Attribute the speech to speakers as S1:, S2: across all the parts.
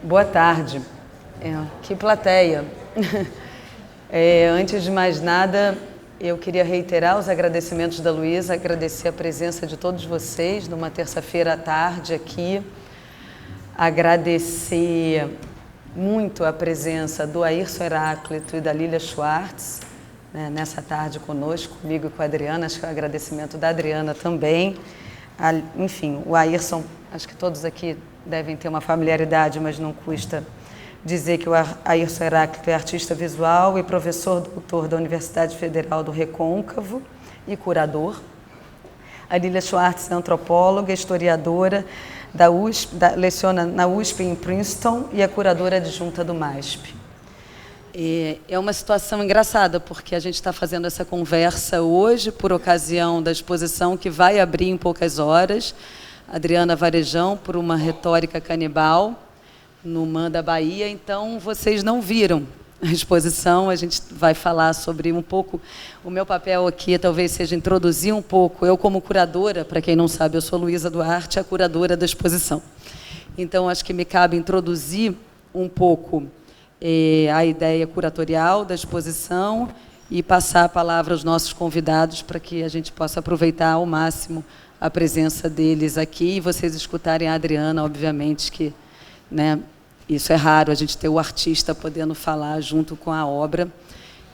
S1: Boa tarde. Que plateia. Antes de mais nada, eu queria reiterar os agradecimentos da Luísa, agradecer a presença de todos vocês numa terça-feira à tarde aqui, agradecer muito a presença do Ayrson Heráclito e da Lília Schwartz, né, nessa tarde conosco, comigo e com a Adriana. Acho que é um agradecimento da Adriana também. Enfim, o Ayrson, acho que todos aqui devem ter uma familiaridade, mas não custa dizer que o Ayrson Heráclito é artista visual e professor doutor da Universidade Federal do Recôncavo e curador. A Lília Schwartz é antropóloga, historiadora da USP, leciona na USP em Princeton e é curadora adjunta do MASP. É uma situação engraçada, porque a gente está fazendo essa conversa hoje por ocasião da exposição que vai abrir em poucas horas, Adriana Varejão, por uma retórica canibal, no MAN da Bahia. Então, vocês não viram a exposição, a gente vai falar sobre um pouco. O meu papel aqui talvez seja introduzir um pouco, eu como curadora, para quem não sabe, eu sou Luísa Duarte, a curadora da exposição. Então, acho que me cabe introduzir um pouco a ideia curatorial da exposição e passar a palavra aos nossos convidados para que a gente possa aproveitar ao máximo a presença deles aqui e vocês escutarem a Adriana, obviamente, que, né, isso é raro, a gente ter o artista podendo falar junto com a obra.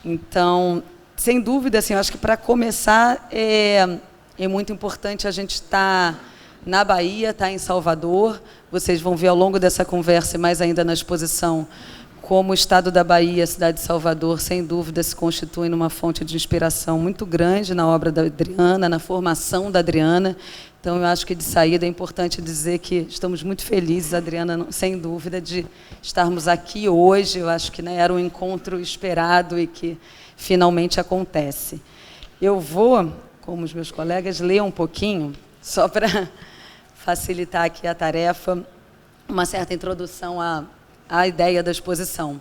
S1: Então, sem dúvida, assim, eu acho que para começar é muito importante a gente estar na Bahia, estar em Salvador. Vocês vão ver ao longo dessa conversa e mais ainda na exposição como o estado da Bahia, a cidade de Salvador, sem dúvida, se constitui numa fonte de inspiração muito grande na obra da Adriana, na formação da Adriana. Então, eu acho que, de saída, é importante dizer que estamos muito felizes, Adriana, sem dúvida, de estarmos aqui hoje. Eu acho que, né, era um encontro esperado e que finalmente acontece. Eu vou, como os meus colegas, ler um pouquinho, só para facilitar aqui a tarefa, uma certa introdução à ideia da exposição.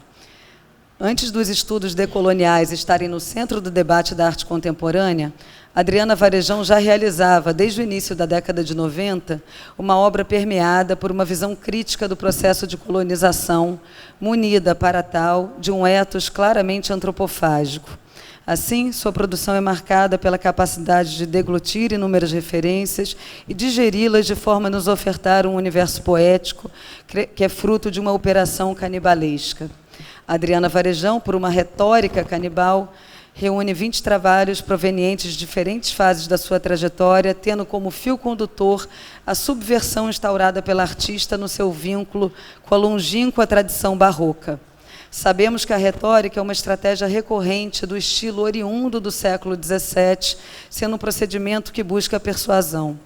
S1: Antes dos estudos decoloniais estarem no centro do debate da arte contemporânea, Adriana Varejão já realizava, desde o início da década de 90, uma obra permeada por uma visão crítica do processo de colonização, munida, para tal, de um ethos claramente antropofágico. Assim, sua produção é marcada pela capacidade de deglutir inúmeras referências e digeri-las de forma a nos ofertar um universo poético que é fruto de uma operação canibalesca. Adriana Varejão, por uma retórica canibal, reúne 20 trabalhos provenientes de diferentes fases da sua trajetória, tendo como fio condutor a subversão instaurada pela artista no seu vínculo com a longínqua tradição barroca. Sabemos que a retórica é uma estratégia recorrente do estilo oriundo do século XVII, sendo um procedimento que busca a persuasão.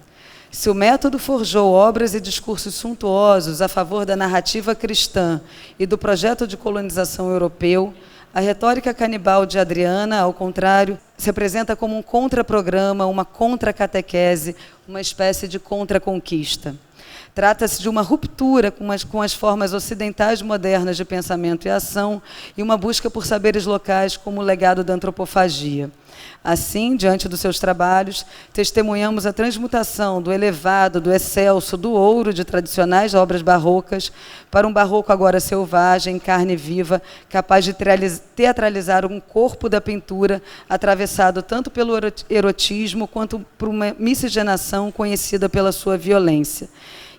S1: Se o método forjou obras e discursos suntuosos a favor da narrativa cristã e do projeto de colonização europeu, a retórica canibal de Adriana, ao contrário, se apresenta como um contraprograma, uma contracatequese, uma espécie de contraconquista. Trata-se de uma ruptura com as formas ocidentais modernas de pensamento e ação e uma busca por saberes locais como o legado da antropofagia. Assim, diante dos seus trabalhos, testemunhamos a transmutação do elevado, do excelso, do ouro de tradicionais obras barrocas para um barroco agora selvagem, carne viva, capaz de teatralizar um corpo da pintura atravessado tanto pelo erotismo quanto por uma miscigenação conhecida pela sua violência.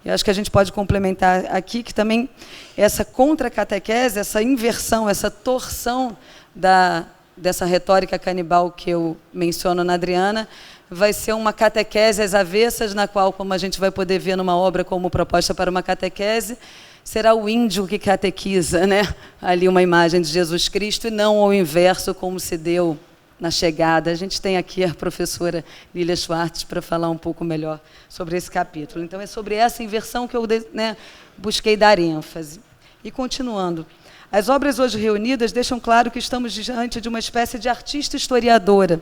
S1: Eu acho que a gente pode complementar aqui que também essa contracatequese, essa inversão, essa torção dessa retórica canibal que eu menciono na Adriana, vai ser uma catequese às avessas, na qual, como a gente vai poder ver numa obra como Proposta para uma Catequese, será o índio que catequiza, né? Ali uma imagem de Jesus Cristo, e não ao inverso, como se deu na chegada. A gente tem aqui a professora Lília Schwartz para falar um pouco melhor sobre esse capítulo. Então, é sobre essa inversão que eu, né, busquei dar ênfase. E, continuando, as obras hoje reunidas deixam claro que estamos diante de uma espécie de artista historiadora.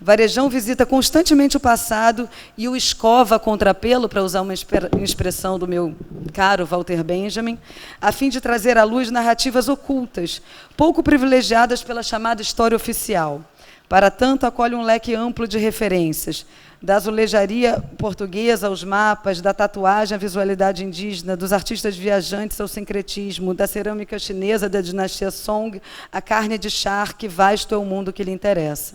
S1: Varejão visita constantemente o passado e o escova a contrapelo, para usar uma expressão do meu caro Walter Benjamin, a fim de trazer à luz narrativas ocultas, pouco privilegiadas pela chamada história oficial. Para tanto, acolhe um leque amplo de referências, da azulejaria portuguesa aos mapas, da tatuagem à visualidade indígena, dos artistas viajantes ao sincretismo, da cerâmica chinesa da dinastia Song, à carne de charque, vasto é o mundo que lhe interessa.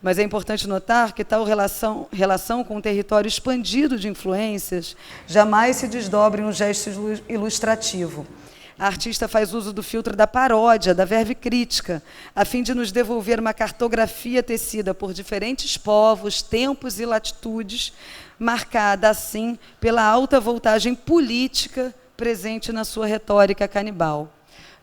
S1: Mas é importante notar que tal relação com um território expandido de influências jamais se desdobra em um gesto ilustrativo. A artista faz uso do filtro da paródia, da verve crítica, a fim de nos devolver uma cartografia tecida por diferentes povos, tempos e latitudes, marcada, assim, pela alta voltagem política presente na sua retórica canibal.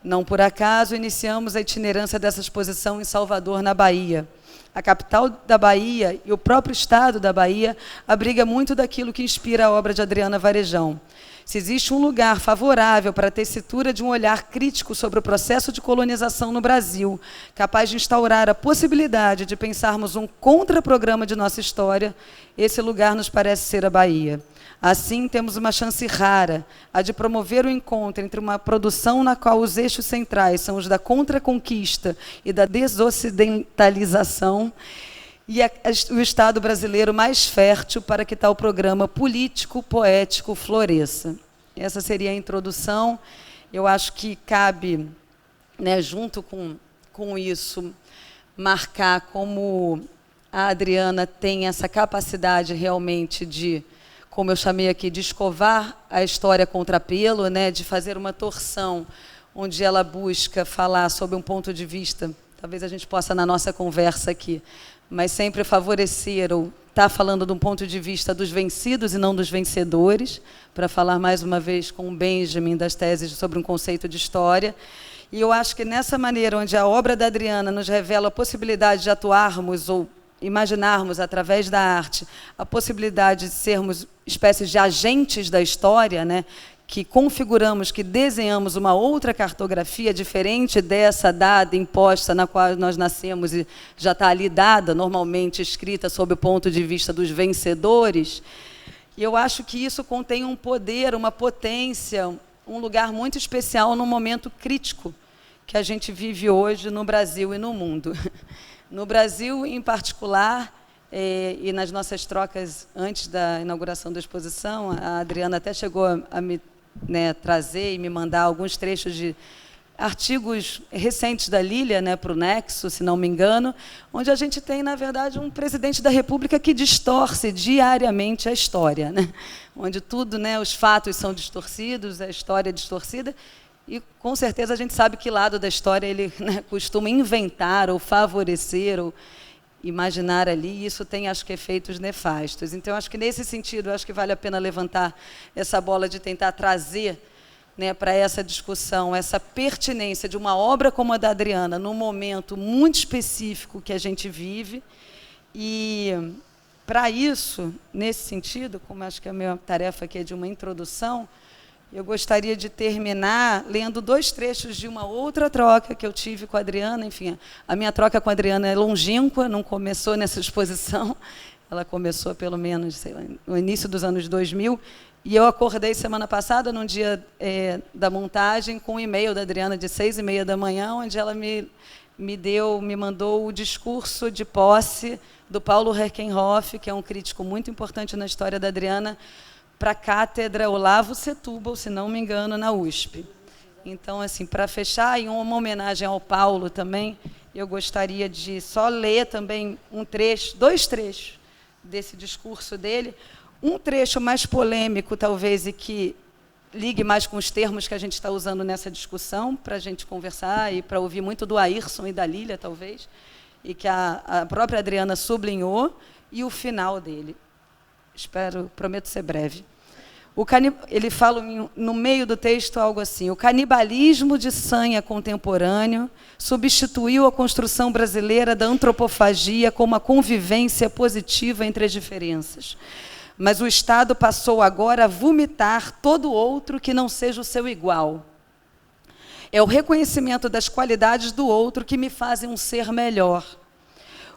S1: Não por acaso iniciamos a itinerância dessa exposição em Salvador, na Bahia. A capital da Bahia e o próprio estado da Bahia abriga muito daquilo que inspira a obra de Adriana Varejão. Se existe um lugar favorável para a tessitura de um olhar crítico sobre o processo de colonização no Brasil, capaz de instaurar a possibilidade de pensarmos um contraprograma de nossa história, esse lugar nos parece ser a Bahia. Assim, temos uma chance rara, a de promover o encontro entre uma produção na qual os eixos centrais são os da contraconquista e da desocidentalização, e o Estado brasileiro mais fértil para que tal programa político, poético, floresça. Essa seria a introdução. Eu acho que cabe, né, junto com isso, marcar como a Adriana tem essa capacidade realmente de, como eu chamei aqui, de escovar a história contrapelo, né, de fazer uma torção, onde ela busca falar sobre um ponto de vista, talvez a gente possa, na nossa conversa aqui, mas sempre favorecer ou estar falando de um ponto de vista dos vencidos e não dos vencedores, para falar mais uma vez com o Benjamin das teses sobre um conceito de história. E eu acho que nessa maneira, onde a obra da Adriana nos revela a possibilidade de atuarmos ou imaginarmos, através da arte, a possibilidade de sermos espécies de agentes da história, né, que configuramos, que desenhamos uma outra cartografia diferente dessa dada, imposta, na qual nós nascemos e já está ali dada, normalmente escrita sob o ponto de vista dos vencedores. E eu acho que isso contém um poder, uma potência, um lugar muito especial no momento crítico que a gente vive hoje no Brasil e no mundo. No Brasil, em particular, e nas nossas trocas antes da inauguração da exposição, a Adriana até chegou a me, né, trazer e me mandar alguns trechos de artigos recentes da Lília, né, para o Nexo, se não me engano, onde a gente tem, na verdade, um presidente da República que distorce diariamente a história, né? Onde tudo, né, os fatos são distorcidos, a história é distorcida, e, com certeza, a gente sabe que lado da história ele, né, costuma inventar ou favorecer ou imaginar ali, e isso tem, acho que, efeitos nefastos. Então, acho que, nesse sentido, acho que vale a pena levantar essa bola de tentar trazer, né, para essa discussão essa pertinência de uma obra como a da Adriana, num momento muito específico que a gente vive. E, para isso, nesse sentido, como acho que a minha tarefa aqui é de uma introdução, eu gostaria de terminar lendo 2 trechos de uma outra troca que eu tive com a Adriana. Enfim, a minha troca com a Adriana é longínqua, não começou nessa exposição, ela começou pelo menos, sei lá, no início dos anos 2000, e eu acordei semana passada, num dia da montagem, com um e-mail da Adriana de 6h30 da manhã, onde ela me mandou o discurso de posse do Paulo Herkenhoff, que é um crítico muito importante na história da Adriana, para a cátedra Olavo Setúbal, se não me engano, na USP. Então, assim, para fechar, em uma homenagem ao Paulo também, eu gostaria de só ler também 2 trechos desse discurso dele. Um trecho mais polêmico, talvez, e que ligue mais com os termos que a gente está usando nessa discussão, para a gente conversar e para ouvir muito do Ayrson e da Lília, talvez, e que a própria Adriana sublinhou, e o final dele. Prometo ser breve. Ele fala no meio do texto algo assim: o canibalismo de sanha contemporâneo substituiu a construção brasileira da antropofagia como uma convivência positiva entre as diferenças. Mas o Estado passou agora a vomitar todo outro que não seja o seu igual. É o reconhecimento das qualidades do outro que me fazem um ser melhor.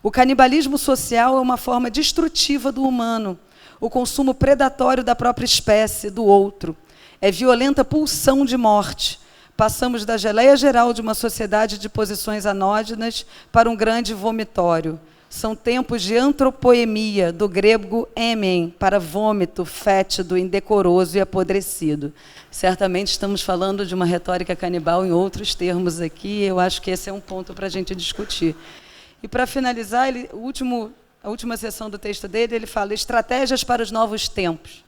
S1: O canibalismo social é uma forma destrutiva do humano, o consumo predatório da própria espécie, do outro. É violenta pulsão de morte, passamos da geleia geral de uma sociedade de posições anódinas para um grande vomitório. São tempos de antropoemia, do grego emen, para vômito, fétido, indecoroso e apodrecido. Certamente estamos falando de uma retórica canibal em outros termos aqui, eu acho que esse é um ponto para a gente discutir. E, para finalizar, a última seção do texto dele, ele fala estratégias para os novos tempos.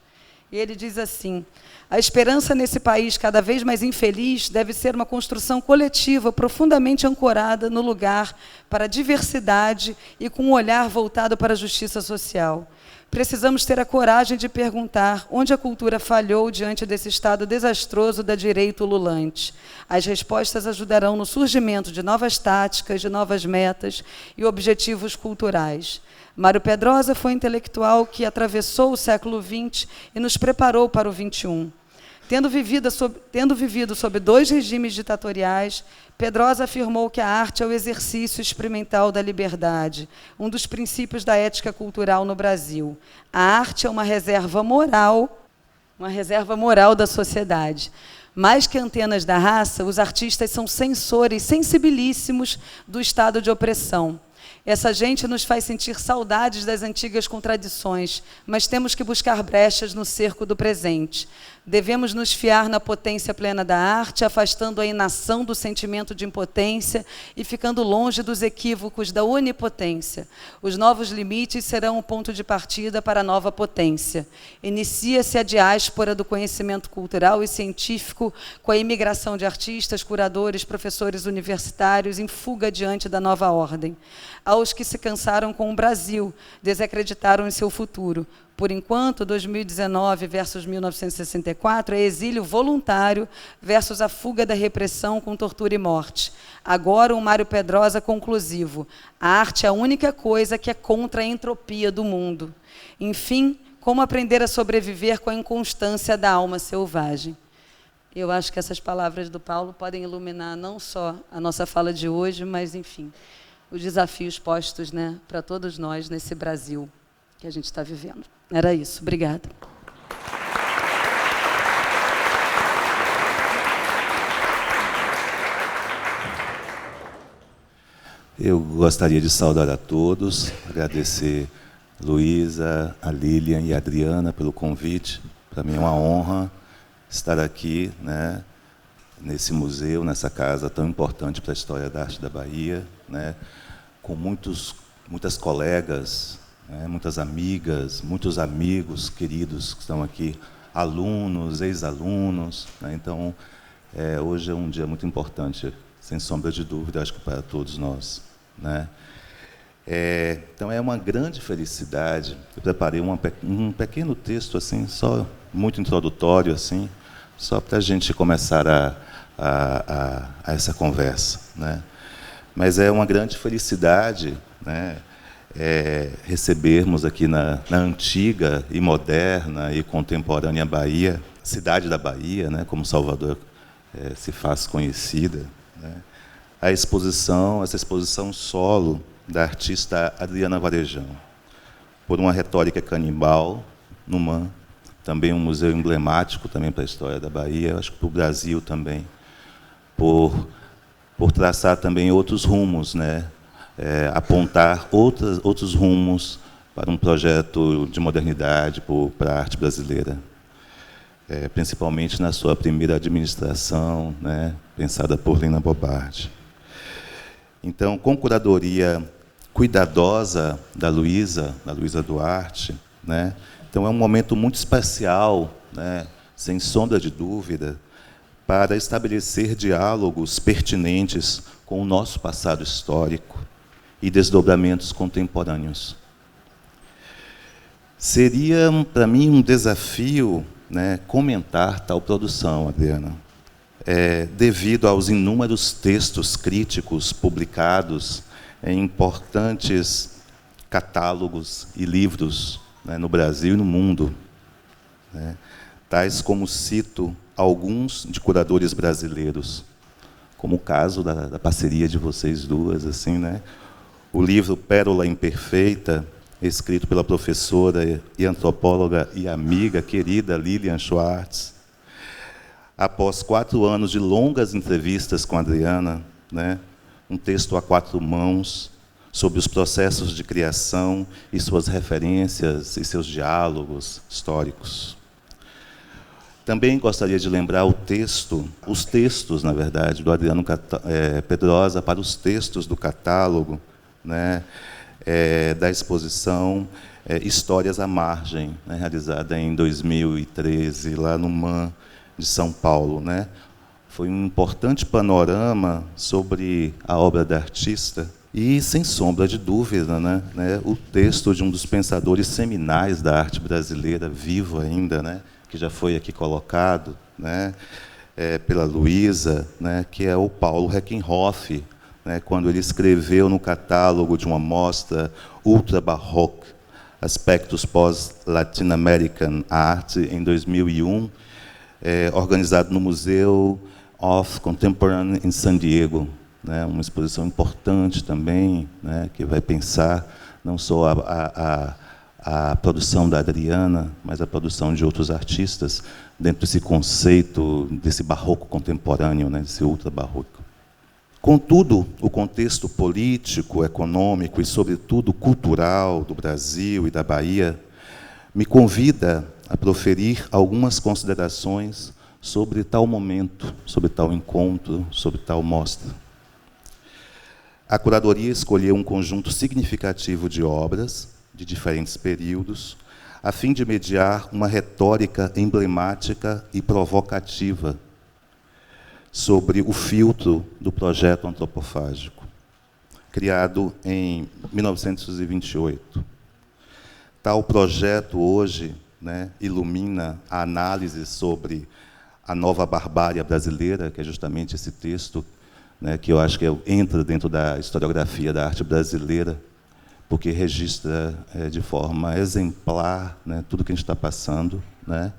S1: E ele diz assim: a esperança nesse país cada vez mais infeliz deve ser uma construção coletiva profundamente ancorada no lugar para a diversidade e com um olhar voltado para a justiça social. Precisamos ter a coragem de perguntar onde a cultura falhou diante desse estado desastroso da direita ululante. As respostas ajudarão no surgimento de novas táticas, de novas metas e objetivos culturais. Mário Pedrosa foi um intelectual que atravessou o século XX e nos preparou para o XXI. Tendo vivido sob 2 regimes ditatoriais, Pedrosa afirmou que a arte é o exercício experimental da liberdade, um dos princípios da ética cultural no Brasil. A arte é uma reserva moral da sociedade. Mais que antenas da raça, os artistas são sensores sensibilíssimos do estado de opressão. Essa gente nos faz sentir saudades das antigas contradições, mas temos que buscar brechas no cerco do presente. Devemos nos fiar na potência plena da arte, afastando a inação do sentimento de impotência e ficando longe dos equívocos da onipotência. Os novos limites serão o ponto de partida para a nova potência. Inicia-se a diáspora do conhecimento cultural e científico com a imigração de artistas, curadores, professores universitários em fuga diante da nova ordem. Aos que se cansaram com o Brasil, desacreditaram em seu futuro. Por enquanto, 2019 versus 1964 é exílio voluntário versus a fuga da repressão com tortura e morte. Agora, um Mário Pedrosa conclusivo. A arte é a única coisa que é contra a entropia do mundo. Enfim, como aprender a sobreviver com a inconstância da alma selvagem? Eu acho que essas palavras do Paulo podem iluminar não só a nossa fala de hoje, mas, enfim, os desafios postos, né, para todos nós nesse Brasil que a gente está vivendo. Era isso. Obrigada.
S2: Eu gostaria de saudar a todos, agradecer Luísa, a Lilian e a Adriana pelo convite. Para mim é uma honra estar aqui, né, nesse museu, nessa casa tão importante para a história da arte da Bahia, né, com muitas colegas, né, muitas amigas, muitos amigos queridos que estão aqui, alunos, ex-alunos, né, então, hoje é um dia muito importante, sem sombra de dúvida, acho que para todos nós, né. Então, é uma grande felicidade. Eu preparei um pequeno texto, assim, só muito introdutório, assim, só para a gente começar a essa conversa, né. Mas é uma grande felicidade, né, recebermos aqui na antiga e moderna e contemporânea Bahia, cidade da Bahia, né, como Salvador se faz conhecida, né, essa exposição solo da artista Adriana Varejão, por uma retórica canibal, numa também um museu emblemático também para a história da Bahia, acho que para o Brasil também, por traçar também outros rumos, né? Apontar outros rumos para um projeto de modernidade para a arte brasileira, principalmente na sua primeira administração, né? Pensada por Lina Bobardi. Então, com curadoria cuidadosa da Luísa Duarte, né? Então é um momento muito especial, né? Sem sombra de dúvida, para estabelecer diálogos pertinentes com o nosso passado histórico e desdobramentos contemporâneos. Seria, para mim, um desafio, né, comentar tal produção, Adriana, devido aos inúmeros textos críticos publicados em importantes catálogos e livros, né, no Brasil e no mundo, né, tais como cito alguns de curadores brasileiros, como o caso da parceria de vocês duas, assim, né? O livro Pérola Imperfeita, escrito pela professora e antropóloga e amiga querida Lilian Schwartz. após 4 anos de longas entrevistas com a Adriana, né, um texto a 4 mãos, sobre os processos de criação e suas referências e seus diálogos históricos. Também gostaria de lembrar os textos, na verdade, do Adriano Pedrosa para os textos do catálogo, né, da exposição Histórias à Margem, né, realizada em 2013, lá no MAM de São Paulo, né. Foi um importante panorama sobre a obra da artista e, sem sombra de dúvida, né, o texto de um dos pensadores seminais da arte brasileira, vivo ainda, né, que já foi aqui colocado, né, pela Luísa, né, que é o Paulo Reckenhoff, né, quando ele escreveu no catálogo de uma mostra Ultra Baroque, Aspectos Post-Latin-American Art, em 2001, organizado no Museu of Contemporary em San Diego, né, uma exposição importante também, né, que vai pensar não só a produção da Adriana, mas a produção de outros artistas dentro desse conceito desse barroco contemporâneo, né, desse ultra-barroco. Contudo, o contexto político, econômico e, sobretudo, cultural do Brasil e da Bahia me convida a proferir algumas considerações sobre tal momento, sobre tal encontro, sobre tal mostra. A curadoria escolheu um conjunto significativo de obras, de diferentes períodos, a fim de mediar uma retórica emblemática e provocativa sobre o filtro do projeto antropofágico, criado em 1928. Tal projeto, hoje, né, ilumina a análise sobre a nova barbárie brasileira, que é justamente esse texto, né, que eu acho que entra dentro da historiografia da arte brasileira, porque registra de forma exemplar, né, tudo que a gente está passando, né?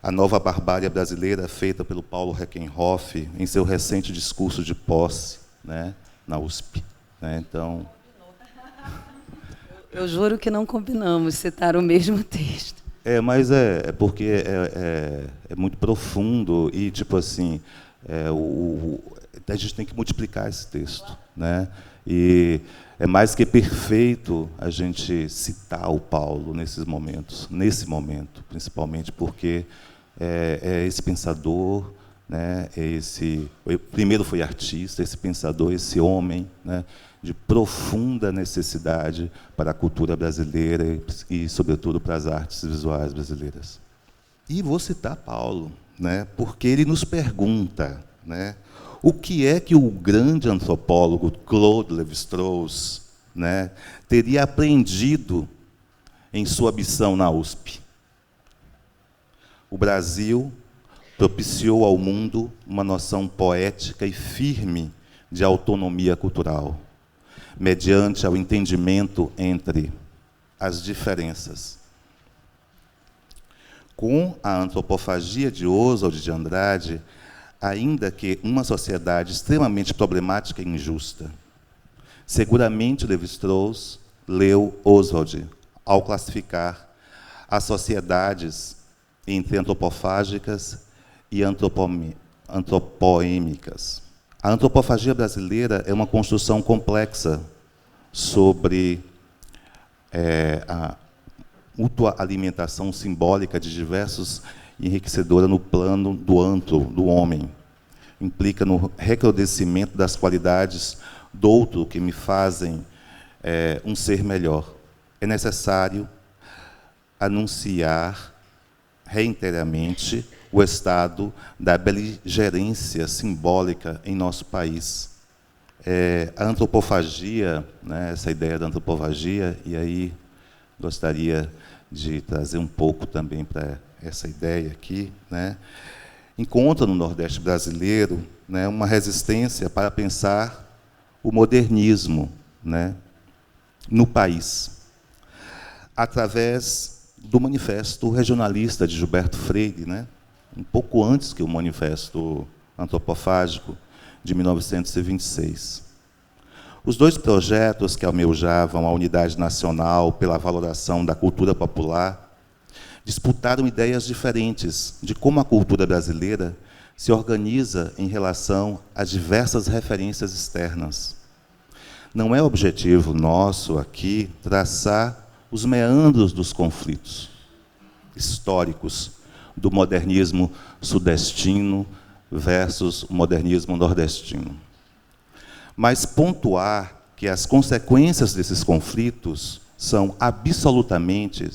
S2: A nova barbárie brasileira, feita pelo Paulo Reckenhoff em seu recente discurso de posse, né, na USP. Né? Então,
S1: eu juro que não combinamos citar o mesmo texto.
S2: Mas é porque é muito profundo e, tipo assim, a gente tem que multiplicar esse texto, né? E é mais que perfeito a gente citar o Paulo nesses momentos, nesse momento, principalmente porque esse pensador, né? Primeiro foi artista, esse pensador, esse homem, né? De profunda necessidade para a cultura brasileira e, sobretudo, para as artes visuais brasileiras. E vou citar Paulo, né? Porque ele nos pergunta, né? O que é que o grande antropólogo Claude Lévi-Strauss, né, teria aprendido em sua missão na USP? O Brasil propiciou ao mundo uma noção poética e firme de autonomia cultural, mediante ao entendimento entre as diferenças. Com a antropofagia de Oswald de Andrade, ainda que uma sociedade extremamente problemática e injusta, seguramente Lévi-Strauss leu Oswald ao classificar as sociedades entre antropofágicas e antropoêmicas. A antropofagia brasileira é uma construção complexa sobre a mútua alimentação simbólica de diversos enriquecedora no plano do antro, do homem. Implica no recrudescimento das qualidades do outro que me fazem um ser melhor. É necessário anunciar reiteradamente o estado da beligerância simbólica em nosso país. A antropofagia, né, essa ideia da antropofagia, e aí gostaria de trazer um pouco também para essa ideia aqui, né, encontra no Nordeste brasileiro, né, uma resistência para pensar o modernismo, né, no país, através do Manifesto Regionalista de Gilberto Freire, né, um pouco antes que o Manifesto Antropofágico, de 1926. Os dois projetos que almejavam a unidade nacional pela valoração da cultura popular disputaram ideias diferentes de como a cultura brasileira se organiza em relação às diversas referências externas. Não é objetivo nosso aqui traçar os meandros dos conflitos históricos do modernismo sudestino versus o modernismo nordestino, mas pontuar que as consequências desses conflitos são absolutamente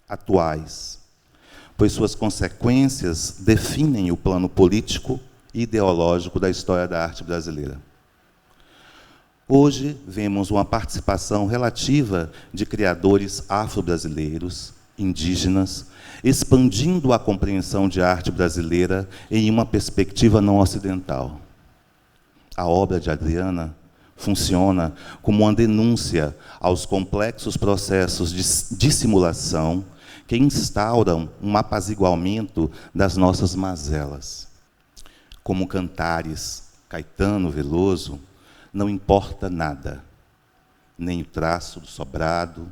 S2: atuais, pois suas consequências definem o plano político e ideológico da história da arte brasileira. Hoje, vemos uma participação relativa de criadores afro-brasileiros, indígenas, expandindo a compreensão de arte brasileira em uma perspectiva não ocidental. A obra de Adriana funciona como uma denúncia aos complexos processos de dissimulação que instauram um apaziguamento das nossas mazelas. Como cantares Caetano Veloso, não importa nada, nem o traço do sobrado,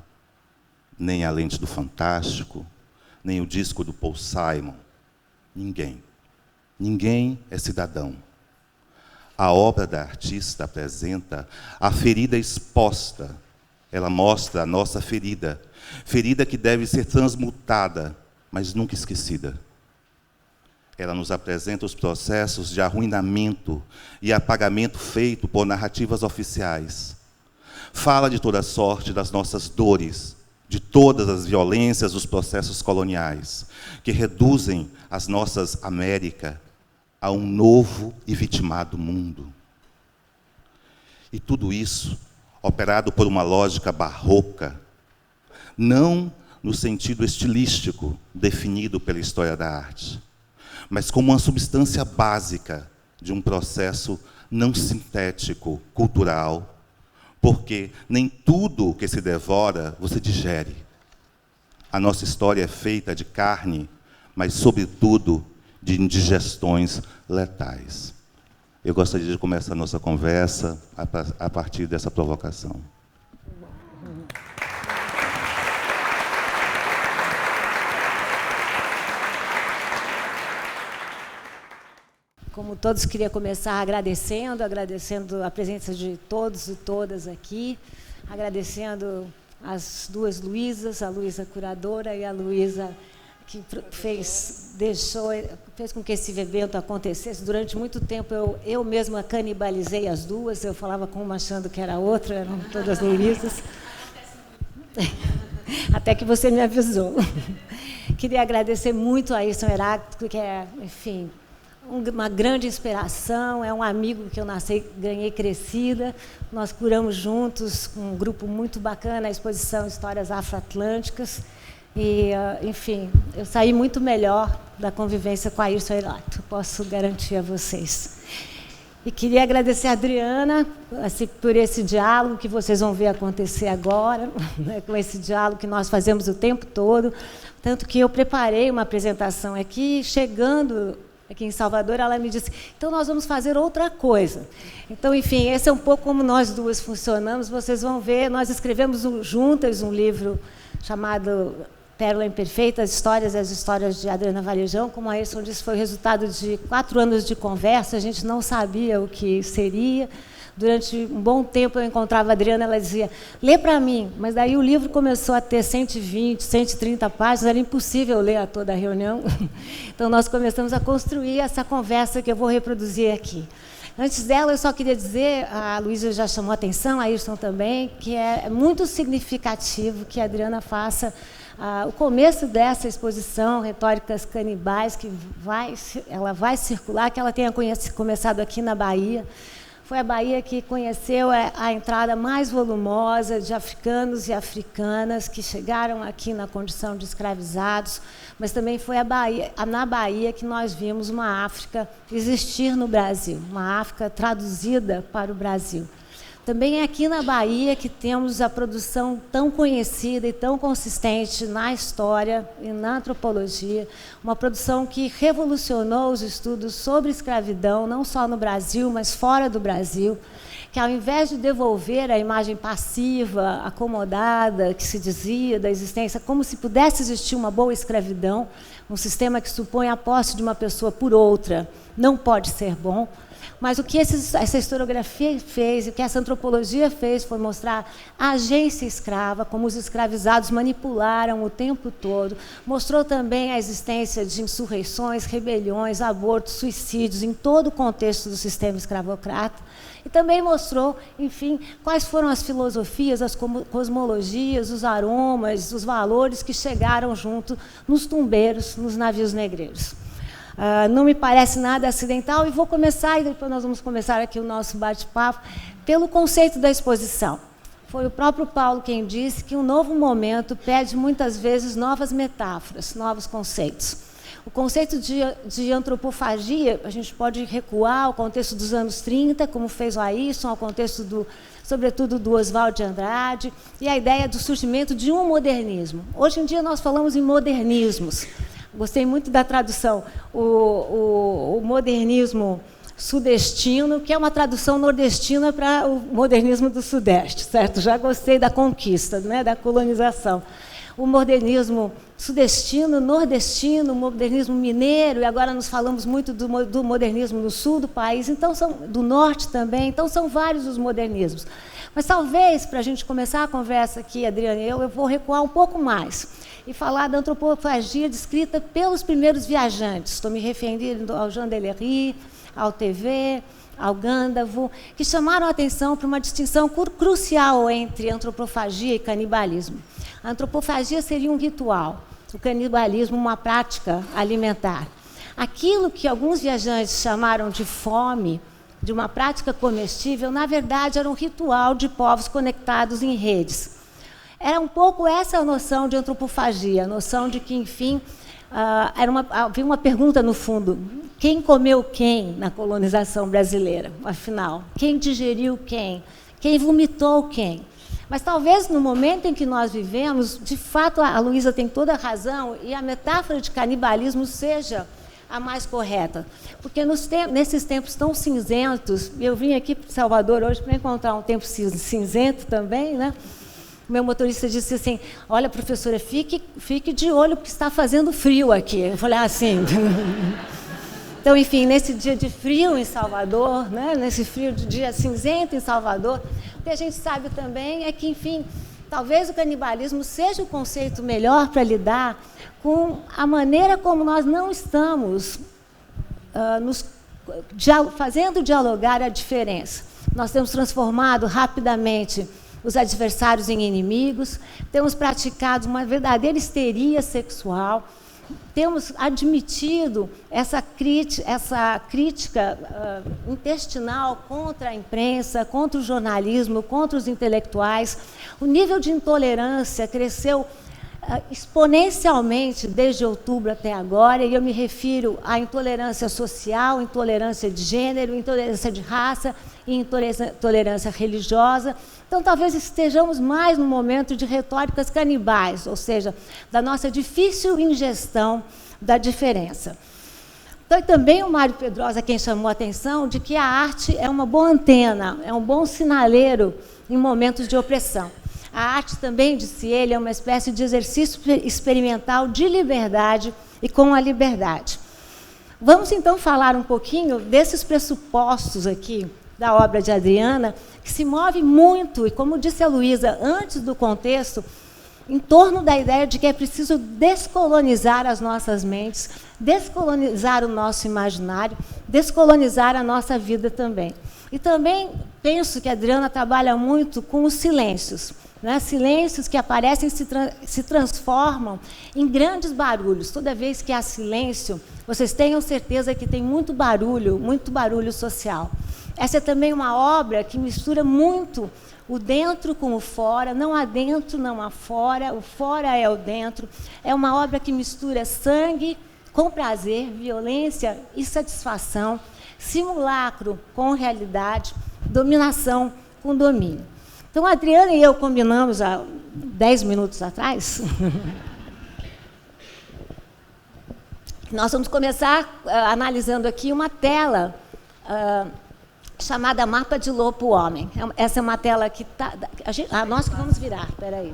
S2: nem a lente do fantástico, nem o disco do Paul Simon. Ninguém. Ninguém é cidadão. A obra da artista apresenta a ferida exposta. Ela mostra a nossa ferida, ferida que deve ser transmutada, mas nunca esquecida. Ela nos apresenta os processos de arruinamento e apagamento feito por narrativas oficiais. Fala de toda sorte das nossas dores, de todas as violências dos processos coloniais, que reduzem as nossas Américas a um novo e vitimado mundo. E tudo isso operado por uma lógica barroca, não no sentido estilístico definido pela história da arte, mas como uma substância básica de um processo não sintético, cultural, porque nem tudo que se devora você digere. A nossa história é feita de carne, mas, sobretudo, de indigestões letais. Eu gostaria de começar a nossa conversa a partir dessa provocação.
S3: Como todos, queria começar agradecendo a presença de todos e todas aqui, agradecendo as duas Luísas, a Luísa curadora e a Luísa que fez com que esse evento acontecesse. Durante muito tempo eu mesma canibalizei as duas, eu falava com uma achando que era a outra, eram todas Luísas. Até que você me avisou. Queria agradecer muito a Ayrton Heráclito, que é, enfim, uma grande inspiração, é um amigo que eu ganhei crescida. Nós curamos juntos um grupo muito bacana, a exposição Histórias Afroatlânticas. E, enfim, eu saí muito melhor da convivência com a Ayrton Heráclito, posso garantir a vocês. E queria agradecer a Adriana assim, por esse diálogo que vocês vão ver acontecer agora, né, com esse diálogo que nós fazemos o tempo todo. Tanto que eu preparei uma apresentação aqui, chegando aqui em Salvador, ela me disse, então nós vamos fazer outra coisa. Então, enfim, esse é um pouco como nós duas funcionamos, vocês vão ver, nós escrevemos juntas um livro chamado Pérola Imperfeita, as histórias de Adriana Varejão. Como a Ayrton disse, foi o resultado de 4 anos de conversa, a gente não sabia o que seria. Durante um bom tempo eu encontrava a Adriana, ela dizia, lê para mim, mas daí o livro começou a ter 120, 130 páginas, era impossível ler a toda a reunião. Então nós começamos a construir essa conversa que eu vou reproduzir aqui. Antes dela, eu só queria dizer, a Luísa já chamou a atenção, a Ayrton também, que é muito significativo que a Adriana faça o começo dessa exposição, Retóricas Canibais, que ela vai circular, que ela tenha começado aqui na Bahia. Foi a Bahia que conheceu a entrada mais volumosa de africanos e africanas que chegaram aqui na condição de escravizados, mas também foi na Bahia que nós vimos uma África existir no Brasil, uma África traduzida para o Brasil. Também é aqui na Bahia que temos a produção tão conhecida e tão consistente na história e na antropologia, uma produção que revolucionou os estudos sobre escravidão, não só no Brasil, mas fora do Brasil. que, ao invés de devolver a imagem passiva, acomodada, que se dizia da existência, como se pudesse existir uma boa escravidão, um sistema que supõe a posse de uma pessoa por outra, não pode ser bom. Mas o que essa historiografia fez, e o que essa antropologia fez, foi mostrar a agência escrava, como os escravizados manipularam o tempo todo. Mostrou também a existência de insurreições, rebeliões, abortos, suicídios, em todo o contexto do sistema escravocrata. E também mostrou, enfim, quais foram as filosofias, as cosmologias, os aromas, os valores que chegaram junto nos tumbeiros, nos navios negreiros. Não me parece nada acidental, e vou começar, e depois nós vamos começar aqui o nosso bate-papo, pelo conceito da exposição. Foi o próprio Paulo quem disse que um novo momento pede muitas vezes novas metáforas, novos conceitos. O conceito de antropofagia, a gente pode recuar ao contexto dos anos 30, como fez o Ayrton, ao contexto, sobretudo, do Oswald de Andrade, e a ideia do surgimento de um modernismo. Hoje em dia nós falamos em modernismos. Gostei muito da tradução, o modernismo sudestino, que é uma tradução nordestina para o modernismo do Sudeste, certo? Já gostei da conquista, né, da colonização. O modernismo sudestino, nordestino, o modernismo mineiro, e agora nós falamos muito do modernismo no sul do país, então do norte também, então são vários os modernismos. Mas talvez, para a gente começar a conversa aqui, Adriana e eu vou recuar um pouco mais e falar da antropofagia descrita pelos primeiros viajantes. Estou me referindo ao Jean Delery, ao TV, ao Gândavo, que chamaram a atenção para uma distinção crucial entre antropofagia e canibalismo. A antropofagia seria um ritual, o canibalismo uma prática alimentar. Aquilo que alguns viajantes chamaram de fome, de uma prática comestível, na verdade era um ritual de povos conectados em redes. Era um pouco essa a noção de antropofagia, a noção de que, enfim, havia uma pergunta no fundo: quem comeu quem na colonização brasileira, afinal? Quem digeriu quem? Quem vomitou quem? Mas talvez no momento em que nós vivemos, de fato, a Luísa tem toda a razão, e a metáfora de canibalismo seja a mais correta. Porque nesses tempos tão cinzentos, eu vim aqui para Salvador hoje para encontrar um tempo cinzento também, né? O meu motorista disse assim: olha, professora, fique de olho porque está fazendo frio aqui. Eu falei assim. Então, enfim, nesse dia de frio em Salvador, né, nesse frio de dia cinzento em Salvador, o que a gente sabe também é que, enfim, talvez o canibalismo seja o conceito melhor para lidar com a maneira como nós não estamos fazendo dialogar a diferença. Nós temos transformado rapidamente os adversários em inimigos, temos praticado uma verdadeira histeria sexual, temos admitido essa crítica intestinal contra a imprensa, contra o jornalismo, contra os intelectuais. O nível de intolerância cresceu exponencialmente desde outubro até agora, e eu me refiro à intolerância social, intolerância de gênero, intolerância de raça e intolerância religiosa. Então, talvez estejamos mais no momento de retóricas canibais, ou seja, da nossa difícil ingestão da diferença. Então, também o Mário Pedrosa quem chamou a atenção de que a arte é uma boa antena, é um bom sinaleiro em momentos de opressão. A arte também, disse ele, é uma espécie de exercício experimental de liberdade e com a liberdade. Vamos, então, falar um pouquinho desses pressupostos aqui da obra de Adriana, que se move muito, e como disse a Luísa, antes do contexto, em torno da ideia de que é preciso descolonizar as nossas mentes, descolonizar o nosso imaginário, descolonizar a nossa vida também. E também penso que a Adriana trabalha muito com os silêncios, né? Silêncios que aparecem e se transformam em grandes barulhos. Toda vez que há silêncio, vocês tenham certeza que tem muito barulho social. Essa é também uma obra que mistura muito o dentro com o fora, não há dentro, não há fora, o fora é o dentro. É uma obra que mistura sangue com prazer, violência e satisfação, simulacro com realidade, dominação com domínio. Então, a Adriana e eu combinamos há 10 minutos atrás. Nós vamos começar analisando aqui uma tela chamada Mapa de Lopo Homem. Essa é uma tela que está... nós que vamos virar, espera aí.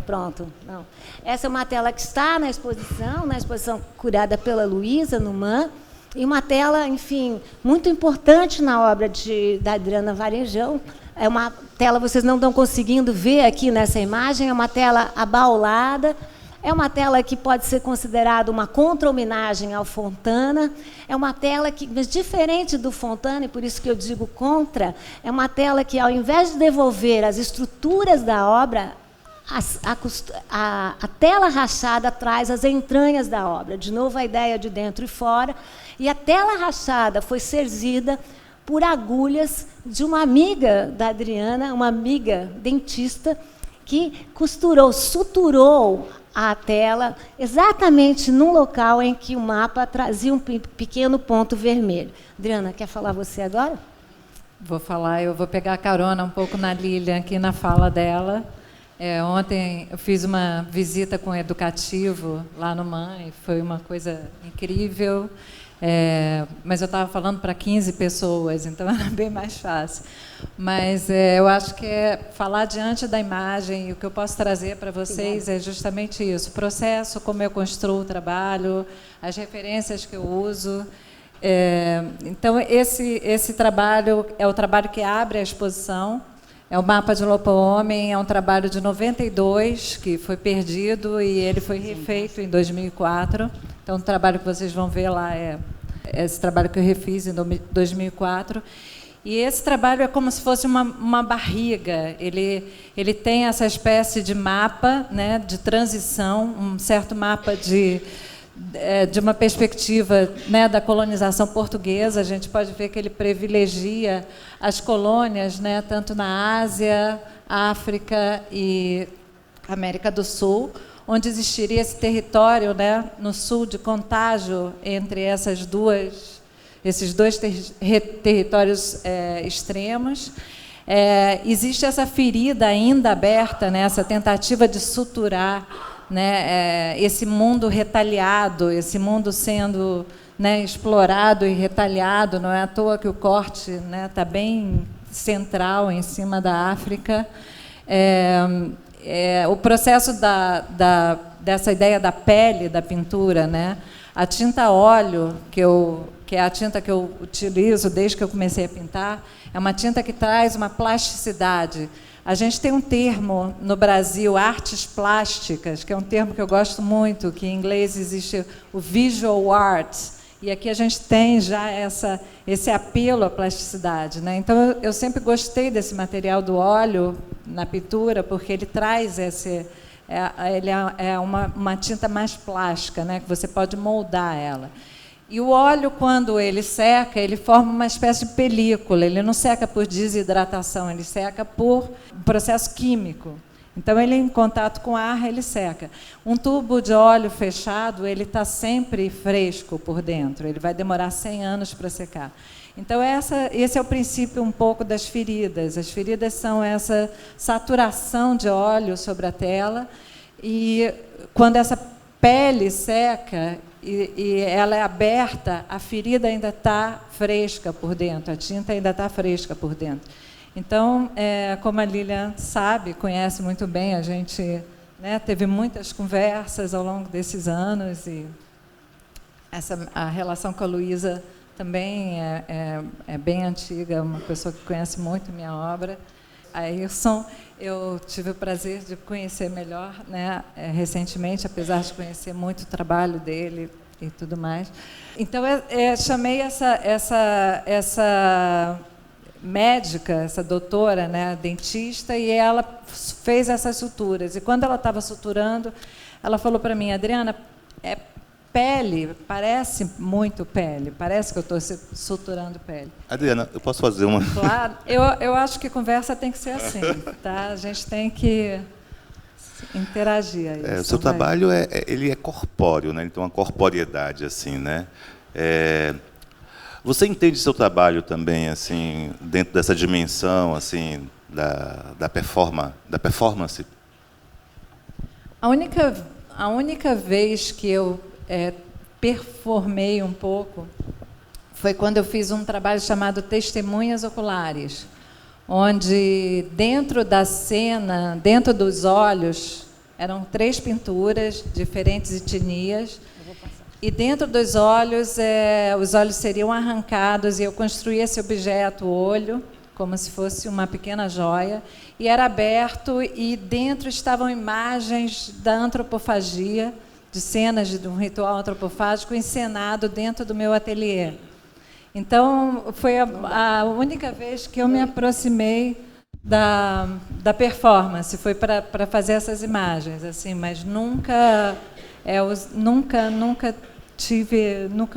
S3: Pronto. Não. Essa é uma tela que está na exposição curada pela Luísa, no MAN, e uma tela, enfim, muito importante na obra da Adriana Varejão. É uma tela, vocês não estão conseguindo ver aqui nessa imagem, é uma tela abaulada, é uma tela que pode ser considerada uma contra-homenagem ao Fontana, é uma tela que, mas diferente do Fontana, e por isso que eu digo contra, é uma tela que, ao invés de devolver as estruturas da obra, a tela rachada traz as entranhas da obra, de novo a ideia de dentro e fora, e a tela rachada foi serzida por agulhas de uma amiga da Adriana, uma amiga dentista, que suturou a tela exatamente no local em que o mapa trazia um pequeno ponto vermelho. Adriana, quer falar você agora?
S4: Vou falar, eu vou pegar carona um pouco na Lilian aqui na fala dela. Ontem eu fiz uma visita com o Educativo lá no MAN, e foi uma coisa incrível, mas eu estava falando para 15 pessoas, então era bem mais fácil. Mas eu acho que falar diante da imagem, e o que eu posso trazer para vocês é justamente isso, o processo, como eu construo o trabalho, as referências que eu uso. Então, esse trabalho é o trabalho que abre a exposição. É o Mapa de Lopo Homem, é um trabalho de 92, que foi perdido e ele foi refeito em 2004. Então, o trabalho que vocês vão ver lá é esse trabalho que eu refiz em 2004. E esse trabalho é como se fosse uma barriga. Ele tem essa espécie de mapa, né, de transição, um certo mapa de uma perspectiva, né, da colonização portuguesa. A gente pode ver que ele privilegia as colônias, né, tanto na Ásia, África e América do Sul, onde existiria esse território, né, no sul de contágio entre esses dois territórios extremos. Existe essa ferida ainda aberta, né, essa tentativa de suturar, né, esse mundo retaliado, esse mundo sendo, né, explorado e retaliado. Não é à toa que o corte está, né, bem central em cima da África. O processo dessa ideia da pele da pintura, né, a tinta óleo, que é a tinta que eu utilizo desde que eu comecei a pintar, é uma tinta que traz uma plasticidade. A gente tem um termo no Brasil, artes plásticas, que é um termo que eu gosto muito, que em inglês existe o visual arts, e aqui a gente tem já esse apelo à plasticidade, né? Então, eu sempre gostei desse material do óleo na pintura, porque ele traz ele é uma tinta mais plástica, né? Que você pode moldar ela. E o óleo, quando ele seca, ele forma uma espécie de película. Ele não seca por desidratação, ele seca por processo químico. Então, ele em contato com ar, ele seca. Um tubo de óleo fechado, ele está sempre fresco por dentro. Ele vai demorar 100 anos para secar. Então, esse é o princípio um pouco das feridas. As feridas são essa saturação de óleo sobre a tela. E quando essa pele seca e ela é aberta, a ferida ainda está fresca por dentro, a tinta ainda está fresca por dentro. Então, como a Lilian sabe, conhece muito bem, a gente, né, teve muitas conversas ao longo desses anos, e a relação com a Luísa também é bem antiga, uma pessoa que conhece muito minha obra. A Ayrson, eu tive o prazer de conhecer melhor, né, recentemente, apesar de conhecer muito o trabalho dele e tudo mais. Então, chamei essa médica, essa doutora, né, dentista, e ela fez essas suturas. E quando ela estava suturando, ela falou para mim: Adriana, pele, parece muito pele, parece que eu estou suturando pele.
S2: Adriana, eu posso fazer uma...
S4: Claro, eu acho que conversa tem que ser assim, tá? A gente tem que interagir.
S2: O seu trabalho ele é corpóreo, né? Ele tem uma corporeidade, assim, né? Você entende seu trabalho também, assim, dentro dessa dimensão, assim, da performance?
S4: A única vez que eu performei um pouco foi quando eu fiz um trabalho chamado Testemunhas Oculares, onde dentro da cena, dentro dos olhos, eram 3 pinturas, diferentes etnias, e dentro dos olhos, os olhos seriam arrancados e eu construí esse objeto, o olho, como se fosse uma pequena joia, e era aberto e dentro estavam imagens da antropofagia, de cenas de um ritual antropofágico encenado dentro do meu ateliê. Então, foi a única vez que eu me aproximei da performance, foi para fazer essas imagens, assim, mas nunca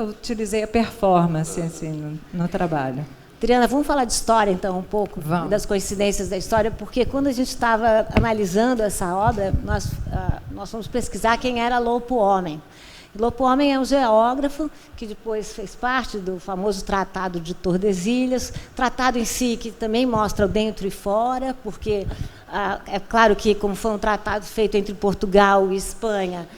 S4: utilizei a performance assim, no trabalho.
S3: Adriana, vamos falar de história, então, um pouco, das coincidências da história, porque quando a gente estava analisando essa obra, nós fomos pesquisar quem era Lopo Homem. Lopo Homem é um geógrafo que depois fez parte do famoso Tratado de Tordesilhas, tratado em si que também mostra o dentro e fora, porque é claro que, como foi um tratado feito entre Portugal e Espanha,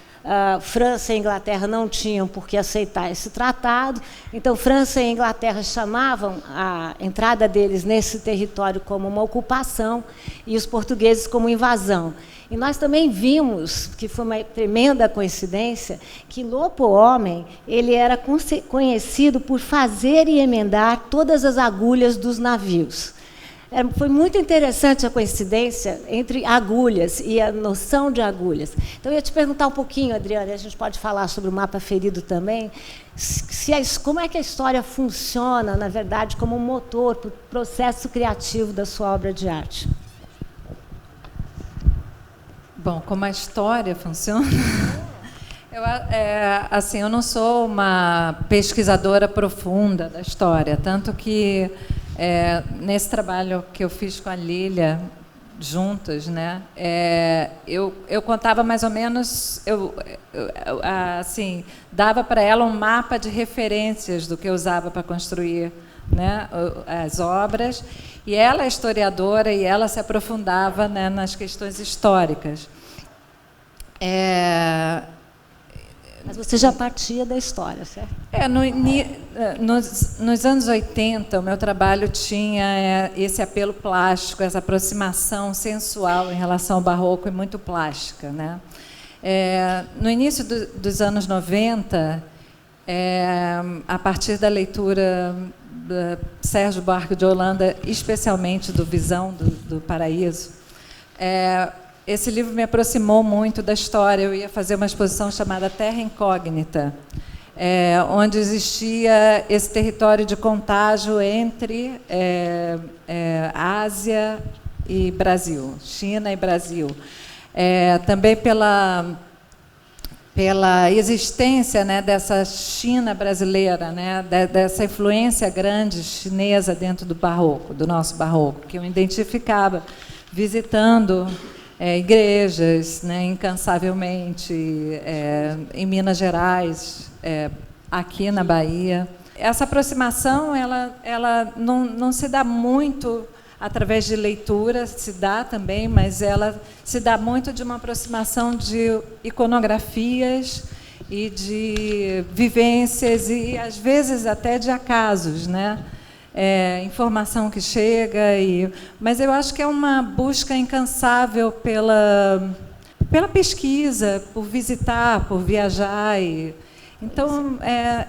S3: França e Inglaterra não tinham por que aceitar esse tratado, então França e Inglaterra chamavam a entrada deles nesse território como uma ocupação e os portugueses como invasão. E nós também vimos, que foi uma tremenda coincidência, que Lopo Homem ele era conhecido por fazer e emendar todas as agulhas dos navios. Foi muito interessante a coincidência entre agulhas e a noção de agulhas. Então, eu ia te perguntar um pouquinho, Adriana, a gente pode falar sobre o mapa ferido também, como é que a história funciona, na verdade, como um motor para o processo criativo da sua obra de arte.
S4: Bom, como a história funciona... eu não sou uma pesquisadora profunda da história, tanto que nesse trabalho que eu fiz com a Lília, juntas, né, eu contava mais ou menos, assim, dava para ela um mapa de referências do que eu usava para construir, né, as obras, e ela é historiadora e ela se aprofundava, né, nas questões históricas.
S3: Mas você já partia da história, certo?
S4: Nos anos 80, o meu trabalho tinha esse apelo plástico, essa aproximação sensual em relação ao barroco e muito plástica, né? No início dos anos 90, a partir da leitura de Sérgio Buarque de Holanda, especialmente do Visão do Paraíso, esse livro me aproximou muito da história. Eu ia fazer uma exposição chamada Terra Incógnita, onde existia esse território de contágio entre Ásia e Brasil, China e Brasil. Também pela existência, né, dessa China brasileira, né, dessa influência grande chinesa dentro do barroco, do nosso barroco, que eu identificava visitando igrejas, né, incansavelmente, em Minas Gerais, aqui na Bahia. Essa aproximação ela não se dá muito através de leitura, se dá também, mas ela se dá muito de uma aproximação de iconografias e de vivências e, às vezes, até de acasos, né? Informação que chega, mas eu acho que é uma busca incansável pela pesquisa, por visitar, por viajar. Então,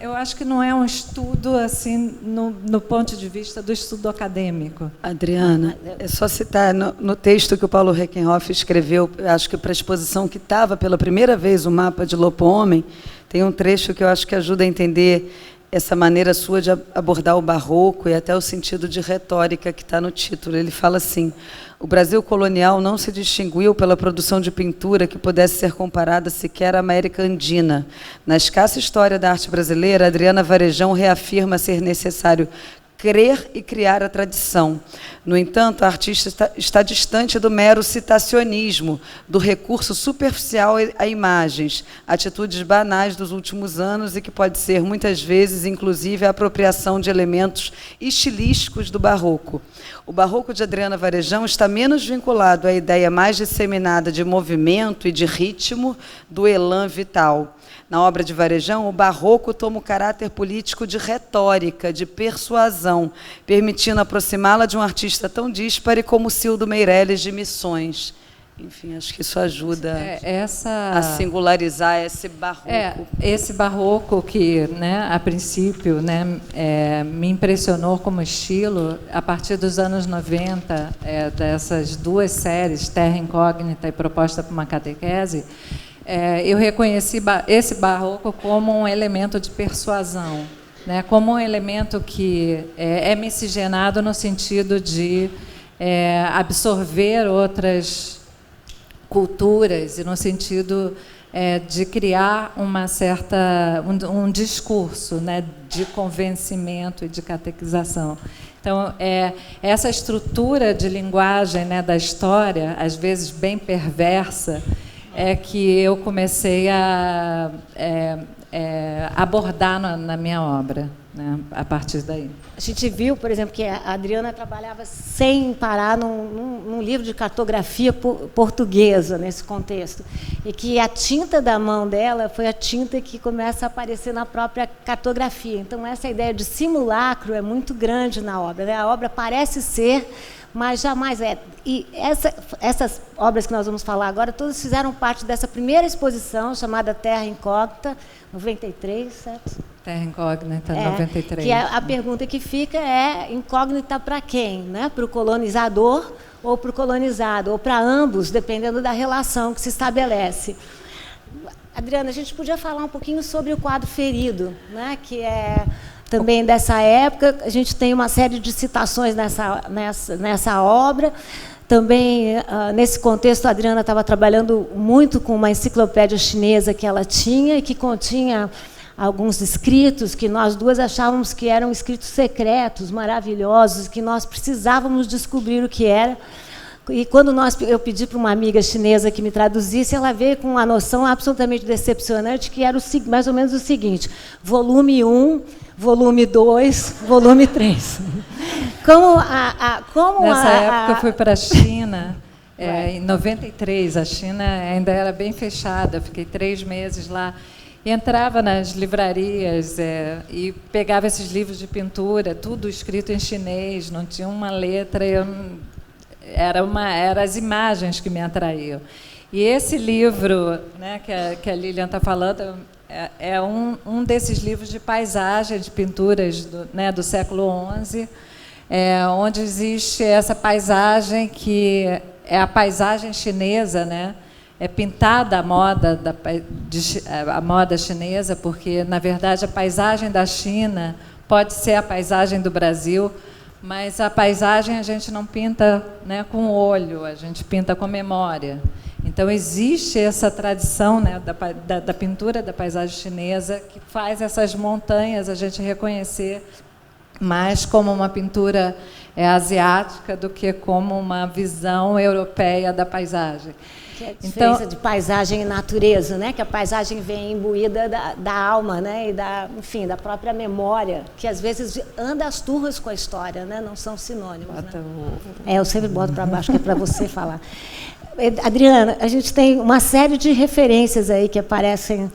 S4: eu acho que não é um estudo assim no ponto de vista do estudo acadêmico.
S1: Adriana, é só citar no texto que o Paulo Reckenhoff escreveu, acho que para a exposição que estava pela primeira vez o mapa de Lopo Homem, tem um trecho que eu acho que ajuda a entender essa maneira sua de abordar o barroco e até o sentido de retórica que está no título. Ele fala assim: o Brasil colonial não se distinguiu pela produção de pintura que pudesse ser comparada sequer à América Andina. Na escassa história da arte brasileira, Adriana Varejão reafirma ser necessário crer e criar a tradição. No entanto, a artista está distante do mero citacionismo, do recurso superficial a imagens, atitudes banais dos últimos anos e que pode ser, muitas vezes, inclusive, a apropriação de elementos estilísticos do barroco. O barroco de Adriana Varejão está menos vinculado à ideia mais disseminada de movimento e de ritmo do elan vital. Na obra de Varejão, o barroco toma o caráter político de retórica, de persuasão, permitindo aproximá-la de um artista tão díspare como Cildo Meireles de Missões. Enfim, acho que isso ajuda a singularizar esse barroco.
S4: Esse barroco que, né, a princípio, né, me impressionou como estilo, a partir dos anos 90, dessas duas séries, Terra Incógnita e Proposta para uma Catequese, eu reconheci esse barroco como um elemento de persuasão, né, como um elemento que é miscigenado no sentido de absorver outras culturas e no sentido de criar um discurso, né, de convencimento e de catequização. Então, essa estrutura de linguagem, né, da história, às vezes bem perversa, que eu comecei a abordar na minha obra, né, a partir daí.
S3: A gente viu, por exemplo, que a Adriana trabalhava sem parar num livro de cartografia portuguesa, nesse contexto, e que a tinta da mão dela foi a tinta que começa a aparecer na própria cartografia. Então, essa ideia de simulacro é muito grande na obra, né? A obra parece ser, mas jamais é. E essas obras que nós vamos falar agora, todas fizeram parte dessa primeira exposição, chamada Terra Incógnita, 93, certo?
S4: Terra Incógnita, 93.
S3: Que a pergunta que fica é incógnita para quem? Né? Para o colonizador ou para o colonizado? Ou para ambos, dependendo da relação que se estabelece. Adriana, a gente podia falar um pouquinho sobre o quadro Ferido, né? Que é também dessa época. A gente tem uma série de citações nessa obra. Também, nesse contexto, a Adriana estava trabalhando muito com uma enciclopédia chinesa que ela tinha e que continha alguns escritos que nós duas achávamos que eram escritos secretos, maravilhosos, que nós precisávamos descobrir o que era. E quando eu pedi para uma amiga chinesa que me traduzisse, ela veio com uma noção absolutamente decepcionante, que era mais ou menos o seguinte: volume 1, volume 2, volume 3.
S4: Nessa época eu fui para a China, em 93, a China ainda era bem fechada, fiquei 3 meses lá. E entrava nas livrarias e pegava esses livros de pintura, tudo escrito em chinês, não tinha uma letra, eram as imagens que me atraíam. E esse livro, né, que a Lilian está falando, é um desses livros de paisagem, de pinturas do século XI, onde existe essa paisagem que é a paisagem chinesa, né? É pintada a moda chinesa, porque, na verdade, a paisagem da China pode ser a paisagem do Brasil, mas a paisagem a gente não pinta, né, com o olho, a gente pinta com memória. Então, existe essa tradição, né, da pintura da paisagem chinesa que faz essas montanhas a gente reconhecer mais como uma pintura asiática do que como uma visão europeia da paisagem.
S3: Que é a diferença de paisagem e natureza, né? Que a paisagem vem imbuída da alma, né? E da própria memória, que às vezes anda às turras com a história, né? Não são sinônimos. Né? Eu sempre boto para baixo, que é para você falar. Adriana, a gente tem uma série de referências aí que aparecem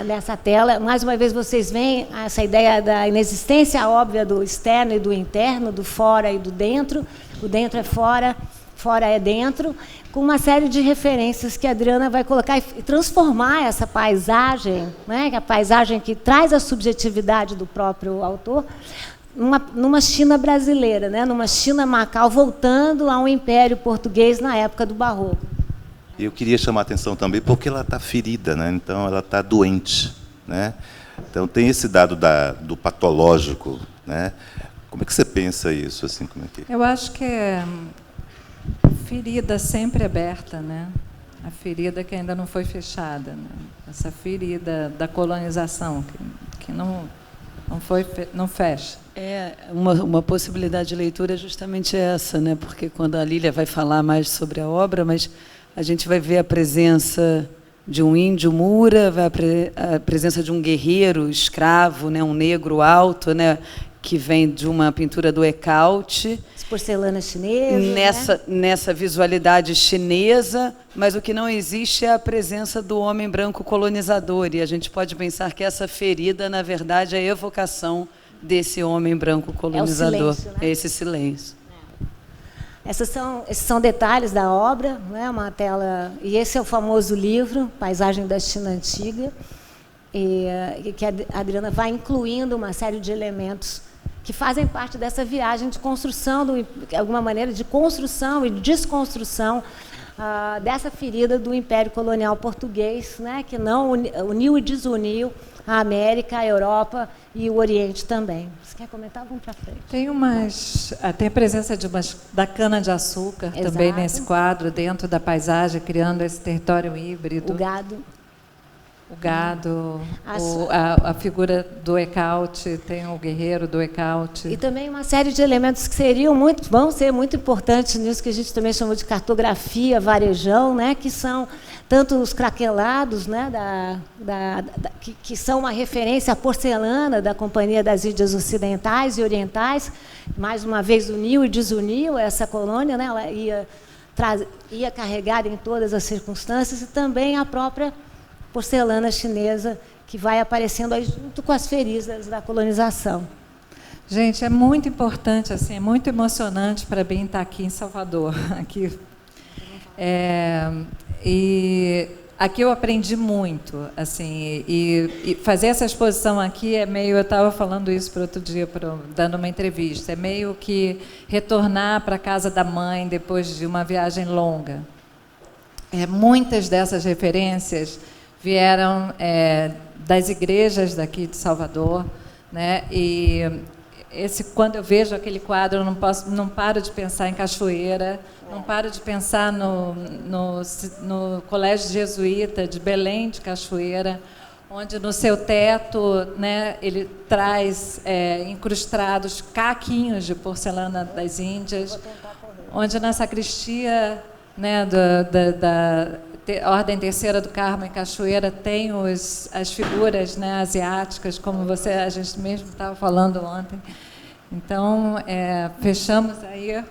S3: nessa tela. Mais uma vez, vocês veem essa ideia da inexistência óbvia do externo e do interno, do fora e do dentro. O dentro é fora, fora é dentro, com uma série de referências que a Adriana vai colocar e transformar essa paisagem, né, que é a paisagem que traz a subjetividade do próprio autor, numa China brasileira, né, numa China Macau, voltando a um império português na época do Barroco.
S2: Eu queria chamar a atenção também porque ela está ferida, né? Então ela está doente, né? Então tem esse dado do patológico, né? Como é que você pensa isso, assim, como é que...
S4: Eu acho que é ferida sempre aberta, né? A ferida que ainda não foi fechada, né? Essa ferida da colonização que não fecha.
S1: Uma possibilidade de leitura é justamente essa, né? Porque quando a Lília vai falar mais sobre a obra, mas a gente vai ver a presença de um índio mura, a presença de um guerreiro escravo, né? Um negro alto, né? que vem de uma pintura do Ecaute.
S3: Porcelana chinesa.
S1: Nessa visualidade chinesa, mas o que não existe é a presença do homem branco colonizador. E a gente pode pensar que essa ferida, na verdade, é a evocação desse homem branco colonizador.
S3: Silêncio, né?
S1: É esse silêncio.
S3: Esses são detalhes da obra, né? Uma tela. E esse é o famoso livro, Paisagem da China Antiga, e que a Adriana vai incluindo uma série de elementos que fazem parte dessa viagem de construção, de alguma maneira, de construção e desconstrução dessa ferida do Império Colonial Português, né, que não uniu e desuniu a América, a Europa e o Oriente também. Você quer comentar? Vamos para frente.
S4: Tem a presença da cana-de-açúcar também nesse quadro, dentro da paisagem, criando esse território híbrido. O gado, a figura do Ecaute, tem o guerreiro do Ecaute.
S3: E também uma série de elementos que vão ser muito importantes nisso que a gente também chamou de cartografia, varejão, né, que são tanto os craquelados, né, que são uma referência à porcelana da Companhia das Índias Ocidentais e Orientais. Mais uma vez uniu e desuniu essa colônia, né, ela ia carregada em todas as circunstâncias, e também a própria porcelana chinesa, que vai aparecendo aí junto com as feridas da colonização.
S4: Gente, é muito importante, assim, é muito emocionante para mim estar aqui em Salvador. E aqui eu aprendi muito, assim, e fazer essa exposição aqui é meio, eu estava falando isso para outro dia, dando uma entrevista, é meio que retornar para a casa da mãe depois de uma viagem longa. Muitas dessas referências vieram das igrejas daqui de Salvador, né? E quando eu vejo aquele quadro, eu não paro de pensar em Cachoeira, não paro de pensar no Colégio Jesuíta de Belém de Cachoeira, onde no seu teto, né, ele traz incrustados caquinhos de porcelana das Índias, onde na sacristia, né, da Ordem Terceira do Carmo em Cachoeira tem as figuras, né, asiáticas, como a gente mesmo estava falando ontem. Então, fechamos aí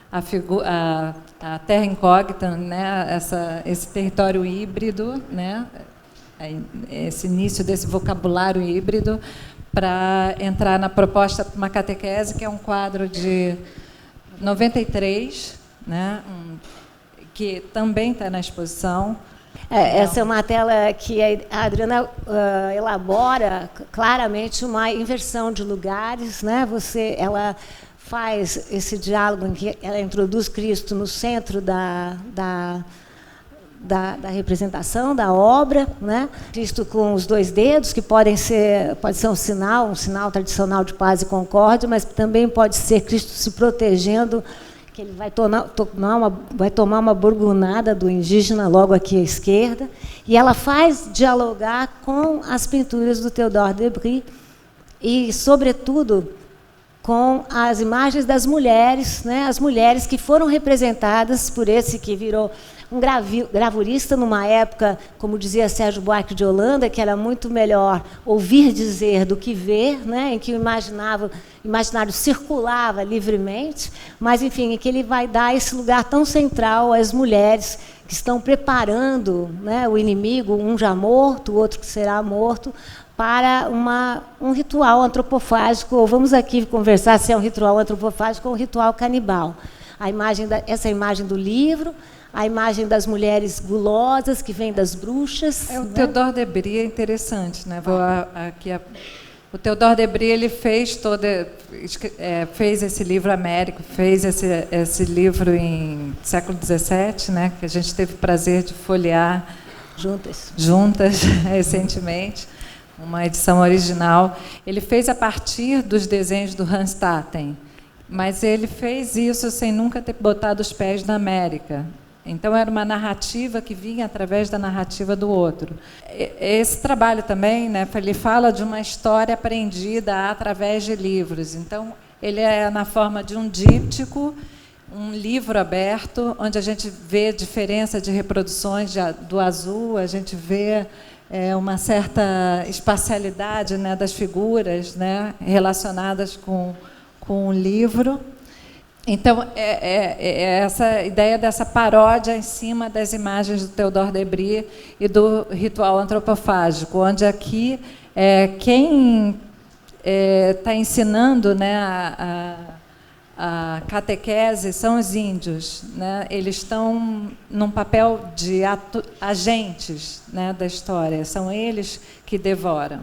S4: a terra incógnita, né, esse território híbrido, né, esse início desse vocabulário híbrido, para entrar na proposta para uma catequese, que é um quadro de 93, né, que também está na exposição.
S3: Essa é uma tela que a Adriana elabora claramente uma inversão de lugares, né? Ela faz esse diálogo em que ela introduz Cristo no centro da representação, da obra, né? Cristo com os dois dedos, que pode ser um sinal tradicional de paz e concórdia, mas também pode ser Cristo se protegendo, que ele vai tomar uma burgunada do indígena logo aqui à esquerda, e ela faz dialogar com as pinturas do Théodore Debry e, sobretudo, com as imagens das mulheres, né, as mulheres que foram representadas por esse que virou um gravurista numa época, como dizia Sérgio Buarque de Holanda, que era muito melhor ouvir dizer do que ver, né, em que o imaginário circulava livremente, mas, enfim, em que ele vai dar esse lugar tão central às mulheres que estão preparando, né, o inimigo, um já morto, o outro que será morto, para um ritual antropofágico, ou vamos aqui conversar se é um ritual antropofágico ou um ritual canibal. Essa imagem do livro, a imagem das mulheres gulosas, que vem das bruxas.
S4: O Théodore Debry é interessante, né? O Théodore Debry, ele fez esse livro Américo, fez esse livro em século XVII, né? Que a gente teve o prazer de folhear juntas recentemente, uma edição original. Ele fez a partir dos desenhos do Hans Taten, mas ele fez isso sem nunca ter botado os pés na América. Então, era uma narrativa que vinha através da narrativa do outro. Esse trabalho também, né, ele fala de uma história aprendida através de livros. Então, ele é na forma de um díptico, um livro aberto, onde a gente vê diferença de reproduções do azul, a gente vê uma certa espacialidade, né, das figuras, né, relacionadas com o livro. Então, essa ideia dessa paródia em cima das imagens do Theodore Debris e do ritual antropofágico, onde aqui quem está ensinando, né, a catequese são os índios, né? Eles estão num papel de agentes, né, da história, são eles que devoram.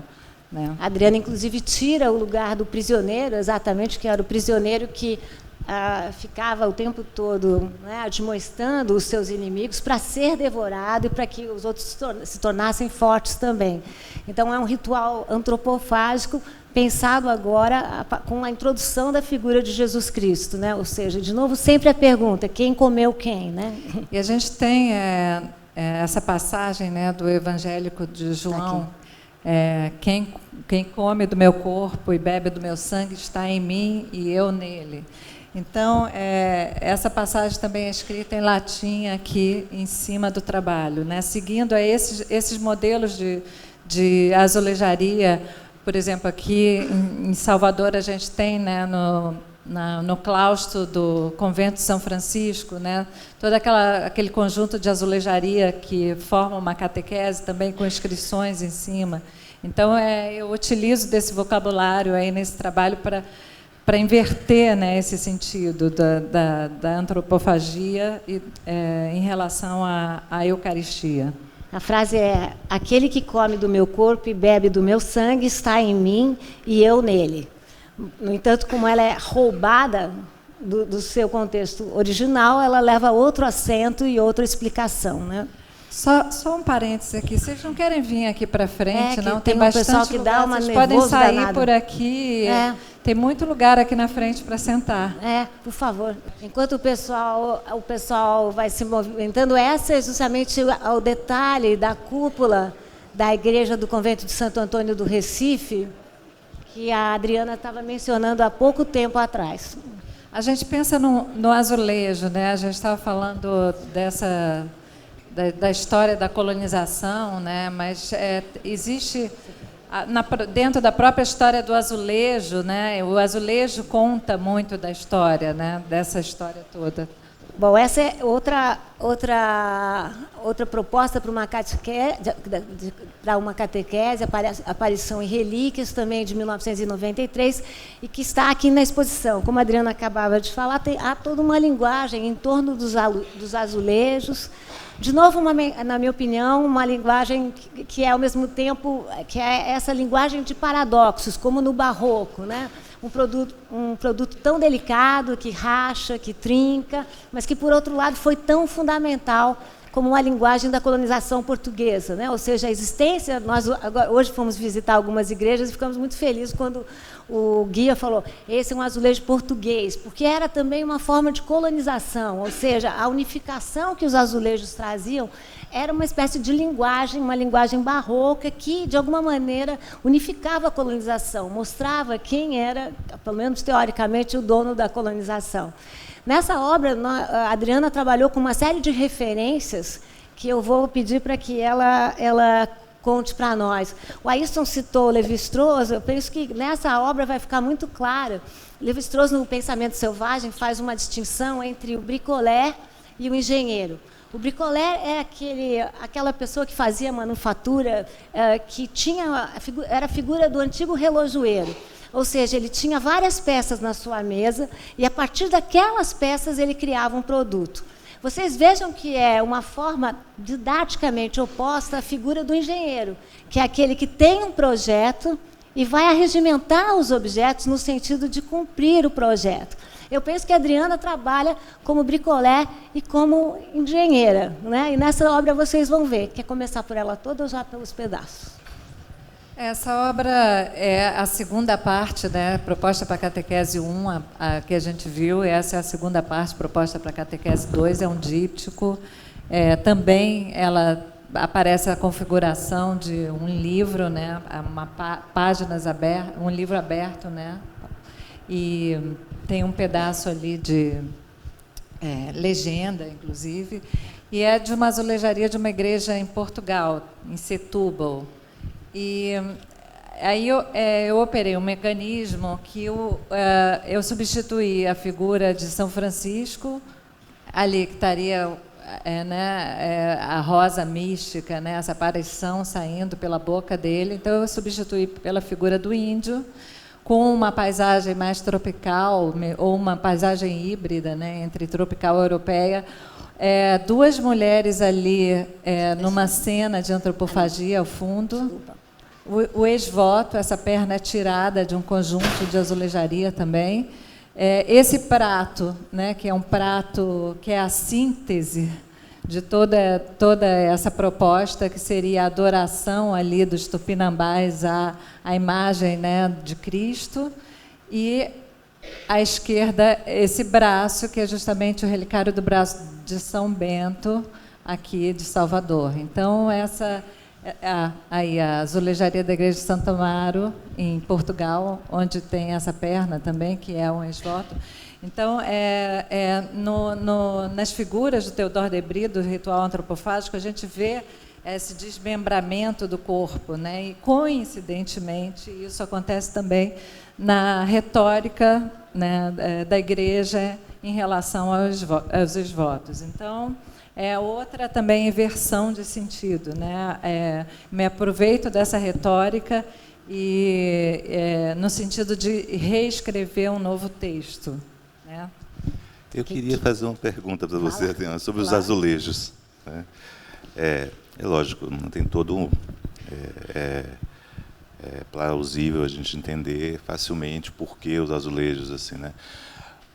S4: Né?
S3: A Adriana, inclusive, tira o lugar do prisioneiro, exatamente, que era o prisioneiro que ficava o tempo todo, né, admoestando os seus inimigos para ser devorado e para que os outros se tornassem fortes também. Então, é um ritual antropofágico pensado agora com a introdução da figura de Jesus Cristo, né? Ou seja, de novo, sempre a pergunta, quem comeu quem? Né?
S4: E a gente tem essa passagem, né, do evangélico de João, quem come do meu corpo e bebe do meu sangue está em mim e eu nele. Então, essa passagem também é escrita em latim aqui em cima do trabalho, né? Seguindo a esses modelos de azulejaria. Por exemplo, aqui em Salvador a gente tem, né, no claustro do convento de São Francisco, né, todo aquele conjunto de azulejaria que forma uma catequese também com inscrições em cima. Então, eu utilizo desse vocabulário aí nesse trabalho para inverter, né, esse sentido da antropofagia em relação à Eucaristia.
S3: A frase é: aquele que come do meu corpo e bebe do meu sangue está em mim e eu nele. No entanto, como ela é roubada do seu contexto original, ela leva outro acento e outra explicação, né?
S4: Só um parênteses aqui. Vocês não querem vir aqui para frente, não?
S3: Tem
S4: bastante
S3: pessoal que
S4: lugar.
S3: dá uma
S4: Vocês podem sair
S3: danada
S4: por aqui. Tem muito lugar aqui na frente para sentar.
S3: Por favor. Enquanto o pessoal vai se movimentando, essa é justamente o detalhe da cúpula da igreja do convento de Santo Antônio do Recife, que a Adriana estava mencionando há pouco tempo atrás.
S4: A gente pensa no azulejo, né? A gente estava falando da história da colonização, né? Mas existe dentro da própria história do azulejo, né? O azulejo conta muito da história, né? Dessa história toda.
S3: Bom, essa é outra proposta para uma catequese, aparição em relíquias, também de 1993, e que está aqui na exposição. Como a Adriana acabava de falar, há toda uma linguagem em torno dos azulejos. De novo, na minha opinião, uma linguagem que é, ao mesmo tempo, que é essa linguagem de paradoxos, como no Barroco, né? Um produto tão delicado, que racha, que trinca, mas que, por outro lado, foi tão fundamental como uma linguagem da colonização portuguesa, né? Ou seja, a existência... Nós hoje fomos visitar algumas igrejas e ficamos muito felizes quando o guia falou: esse é um azulejo português, porque era também uma forma de colonização, ou seja, a unificação que os azulejos traziam era uma espécie de linguagem, uma linguagem barroca que, de alguma maneira, unificava a colonização, mostrava quem era, pelo menos teoricamente, o dono da colonização. Nessa obra, a Adriana trabalhou com uma série de referências que eu vou pedir para que ela conte para nós. O Ayrton citou Lévi-Strauss, eu penso que nessa obra vai ficar muito claro. Lévi-Strauss, no Pensamento Selvagem, faz uma distinção entre o bricolé e o engenheiro. O bricolé é aquela pessoa que fazia manufatura, que era a figura do antigo relojoeiro. Ou seja, ele tinha várias peças na sua mesa e, a partir daquelas peças, ele criava um produto. Vocês vejam que é uma forma didaticamente oposta à figura do engenheiro, que é aquele que tem um projeto e vai arregimentar os objetos no sentido de cumprir o projeto. Eu penso que a Adriana trabalha como bricolé e como engenheira, né? E nessa obra vocês vão ver. Quer começar por ela toda ou já pelos pedaços?
S4: Essa obra é a segunda parte, né, proposta para a Catequese 1, a que a gente viu. Essa é a segunda parte, proposta para a Catequese 2, é um díptico. Também ela aparece a configuração de um livro, né, páginas abertas, um livro aberto, né, e tem um pedaço ali de legenda, inclusive. e é de uma azulejaria de uma igreja em Portugal, em Setúbal. E aí eu operei um mecanismo que eu substituí a figura de São Francisco, ali que estaria a rosa mística, né, essa aparição saindo pela boca dele. Então eu substituí pela figura do índio, com uma paisagem mais tropical, ou uma paisagem híbrida, né, entre tropical e europeia. Duas mulheres ali numa cena de antropofagia ao fundo. O ex-voto, essa perna tirada de um conjunto de azulejaria também. Esse prato, né, que é um prato que é a síntese de toda essa proposta, que seria a adoração ali dos tupinambás à imagem, né, de Cristo, e à esquerda esse braço, que é justamente o relicário do braço de São Bento, aqui de Salvador. Então, essa aí a azulejaria da Igreja de Santo Amaro, em Portugal, onde tem essa perna também, que é um ex-voto. Então, nas figuras do Theodore Debré, do ritual antropofágico, a gente vê esse desmembramento do corpo, né? E, coincidentemente, isso acontece também na retórica, né, da Igreja em relação aos ex-votos. Então, é outra também inversão de sentido, né? Me aproveito dessa retórica e no sentido de reescrever um novo texto, né?
S2: Eu queria fazer uma pergunta para você, Adriana, sobre os azulejos, né? É lógico, não tem todo plausível a gente entender facilmente por que os azulejos, assim, né?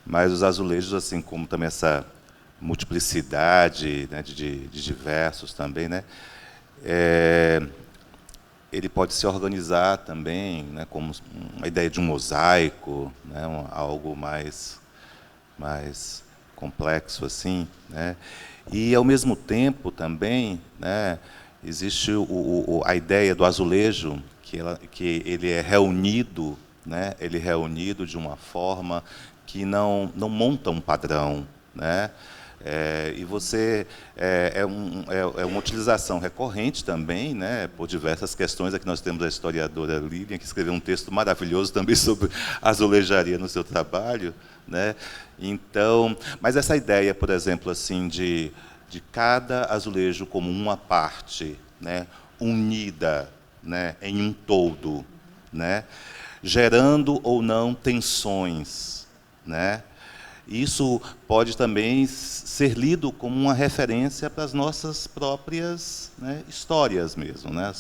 S2: Mas os azulejos, assim como também essa multiplicidade, né, de diversos também, né, ele pode se organizar também, né, como uma ideia de um mosaico, né, algo mais complexo assim, né, e ao mesmo tempo também, né, existe a ideia do azulejo que ele é reunido, né, ele é reunido de uma forma que não monta um padrão, né? E você uma utilização recorrente também, né, por diversas questões. Aqui nós temos a historiadora Lilian, que escreveu um texto maravilhoso também sobre azulejaria no seu trabalho, né? Então, mas essa ideia, por exemplo, assim, de cada azulejo como uma parte, né, unida, né, em um todo, né, gerando ou não tensões, né? Isso pode também ser lido como uma referência para as nossas próprias, né, histórias mesmo, né?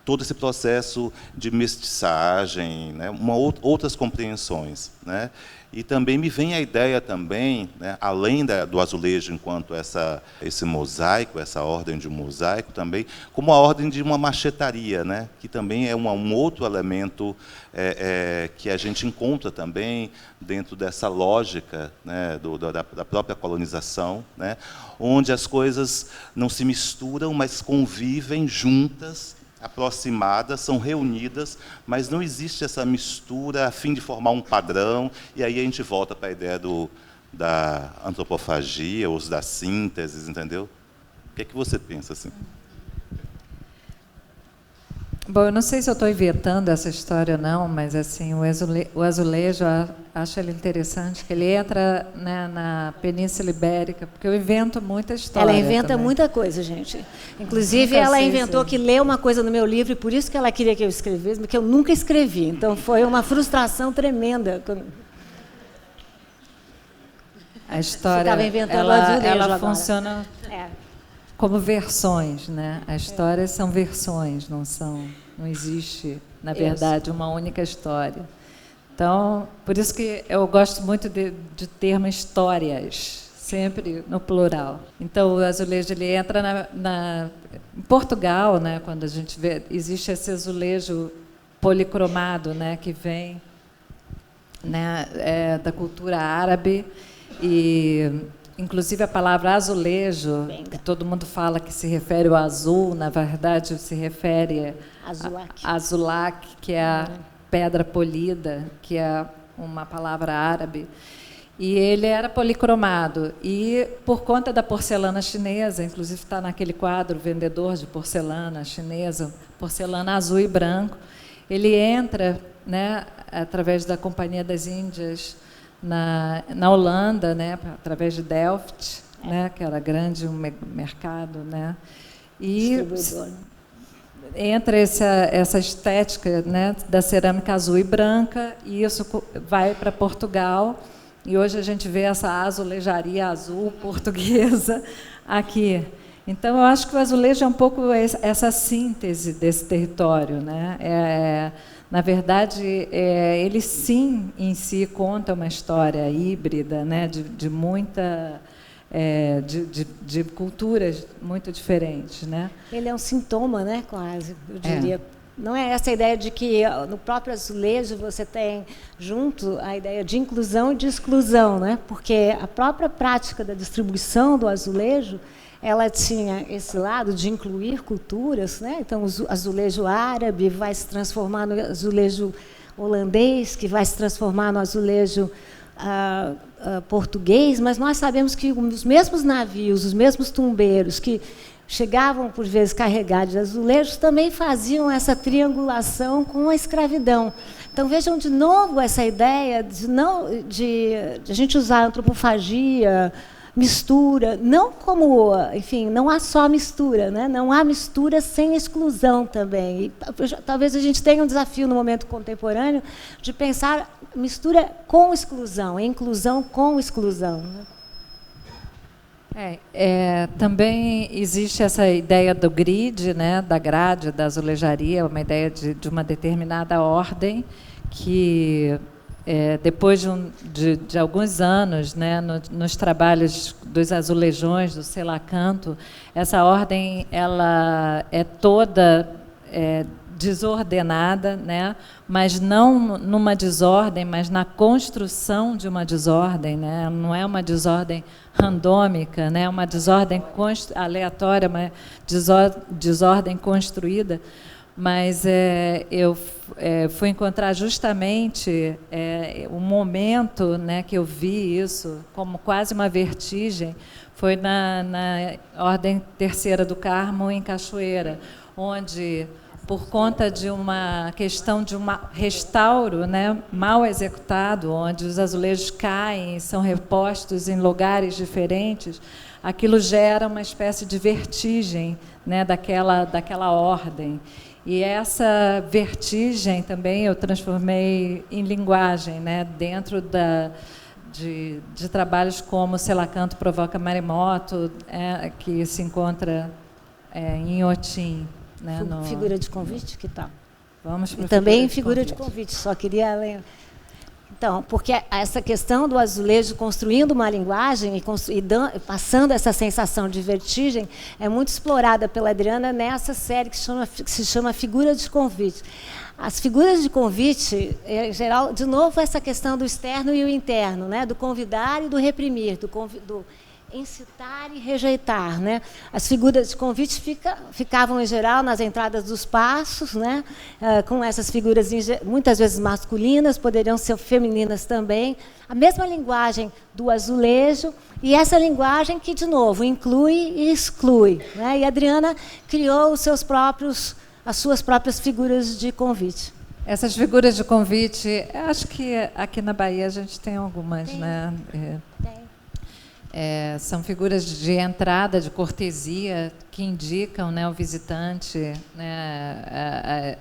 S2: Todo esse processo de mestiçagem, né, outras compreensões, né? E também me vem a ideia também, né, além do azulejo enquanto esse mosaico, essa ordem de um mosaico também, como a ordem de uma machetaria, né, que também é um outro elemento que a gente encontra também dentro dessa lógica, né, da própria colonização, né, onde as coisas não se misturam, mas convivem juntas, aproximadas, são reunidas, mas não existe essa mistura a fim de formar um padrão, e aí a gente volta para a ideia da antropofagia, ou da síntese, entendeu? O que é que você pensa assim?
S4: Bom, eu não sei se eu estou inventando essa história ou não, mas assim, o azulejo, eu acho ele interessante, que ele entra, né, na Península Ibérica, porque eu invento muita história.
S3: Ela inventa
S4: também.
S3: Muita coisa, gente. Inclusive, ela inventou que leu uma coisa no meu livro, e por isso que ela queria que eu escrevesse, porque eu nunca escrevi. Então, foi uma frustração tremenda.
S4: A história, ela funciona como versões, né? As histórias são versões, não existe, na verdade, uma única história. Então, por isso que eu gosto muito de termo histórias, sempre no plural. Então, o azulejo ele entra em Portugal, né? Quando a gente vê, existe esse azulejo policromado, né? Que vem, né? Da cultura árabe e inclusive a palavra azulejo, que todo mundo fala que se refere ao azul, na verdade se refere a azulak, que é a pedra polida, que é uma palavra árabe. E ele era policromado. E, por conta da porcelana chinesa, inclusive está naquele quadro, Vendedor de Porcelana Chinesa, porcelana azul e branco, ele entra, né, através da Companhia das Índias na Holanda, né, através de Delft, né, que era grande um mercado, né, e entra essa estética, né, da cerâmica azul e branca, e isso vai para Portugal, e hoje a gente vê essa azulejaria azul portuguesa aqui. Então, eu acho que o azulejo é um pouco essa síntese desse território, né? Na verdade, ele sim, em si, conta uma história híbrida, né? de muita... de culturas muito diferentes, né?
S3: Ele é um sintoma, né? Quase, eu diria. Não é essa ideia de que no próprio azulejo você tem junto a ideia de inclusão e de exclusão, né? Porque a própria prática da distribuição do azulejo, ela tinha esse lado de incluir culturas, né? Então, o azulejo árabe vai se transformar no azulejo holandês, que vai se transformar no azulejo português, mas nós sabemos que os mesmos navios, os mesmos tumbeiros que chegavam, por vezes, carregados de azulejos, também faziam essa triangulação com a escravidão. Então, vejam de novo essa ideia de a gente usar a antropofagia, mistura, não como, enfim, não há só mistura, né? Não há mistura sem exclusão também. E, talvez a gente tenha um desafio no momento contemporâneo de pensar mistura com exclusão, inclusão com exclusão, né?
S4: Também existe essa ideia do grid, né, da grade, da azulejaria, uma ideia de uma determinada ordem que, depois de alguns anos, né, nos trabalhos dos azulejões, do selacanto, essa ordem ela é toda desordenada, né, mas não numa desordem, mas na construção de uma desordem, né, não é uma desordem randômica, né, uma desordem aleatória, uma desordem construída. Mas eu fui encontrar justamente o momento, né, que eu vi isso como quase uma vertigem, foi na Ordem Terceira do Carmo, em Cachoeira, onde, por conta de uma questão de um restauro, né, mal executado, onde os azulejos caem e são repostos em lugares diferentes, aquilo gera uma espécie de vertigem, né, daquela ordem. E essa vertigem também eu transformei em linguagem, né, dentro de trabalhos como Selacanto Provoca Maremoto, que se encontra em Inhotim. Né,
S3: figura de convite, que tal?
S4: Vamos para
S3: também figura de convite, só queria... Então, porque essa questão do azulejo construindo uma linguagem e passando essa sensação de vertigem é muito explorada pela Adriana nessa série que se chama Figura de Convite. As figuras de convite, em geral, de novo, essa questão do externo e o interno, né? Do convidar e do reprimir, do incitar e rejeitar, né? As figuras de convite ficavam, em geral, nas entradas dos passos, né? Com essas figuras, muitas vezes masculinas, poderiam ser femininas também. A mesma linguagem do azulejo, e essa linguagem que, de novo, inclui e exclui, né? E a Adriana criou as suas próprias figuras de convite.
S4: Essas figuras de convite, acho que aqui na Bahia a gente tem algumas, né?
S3: Tem.
S4: São figuras de entrada, de cortesia, que indicam, né, o visitante, né,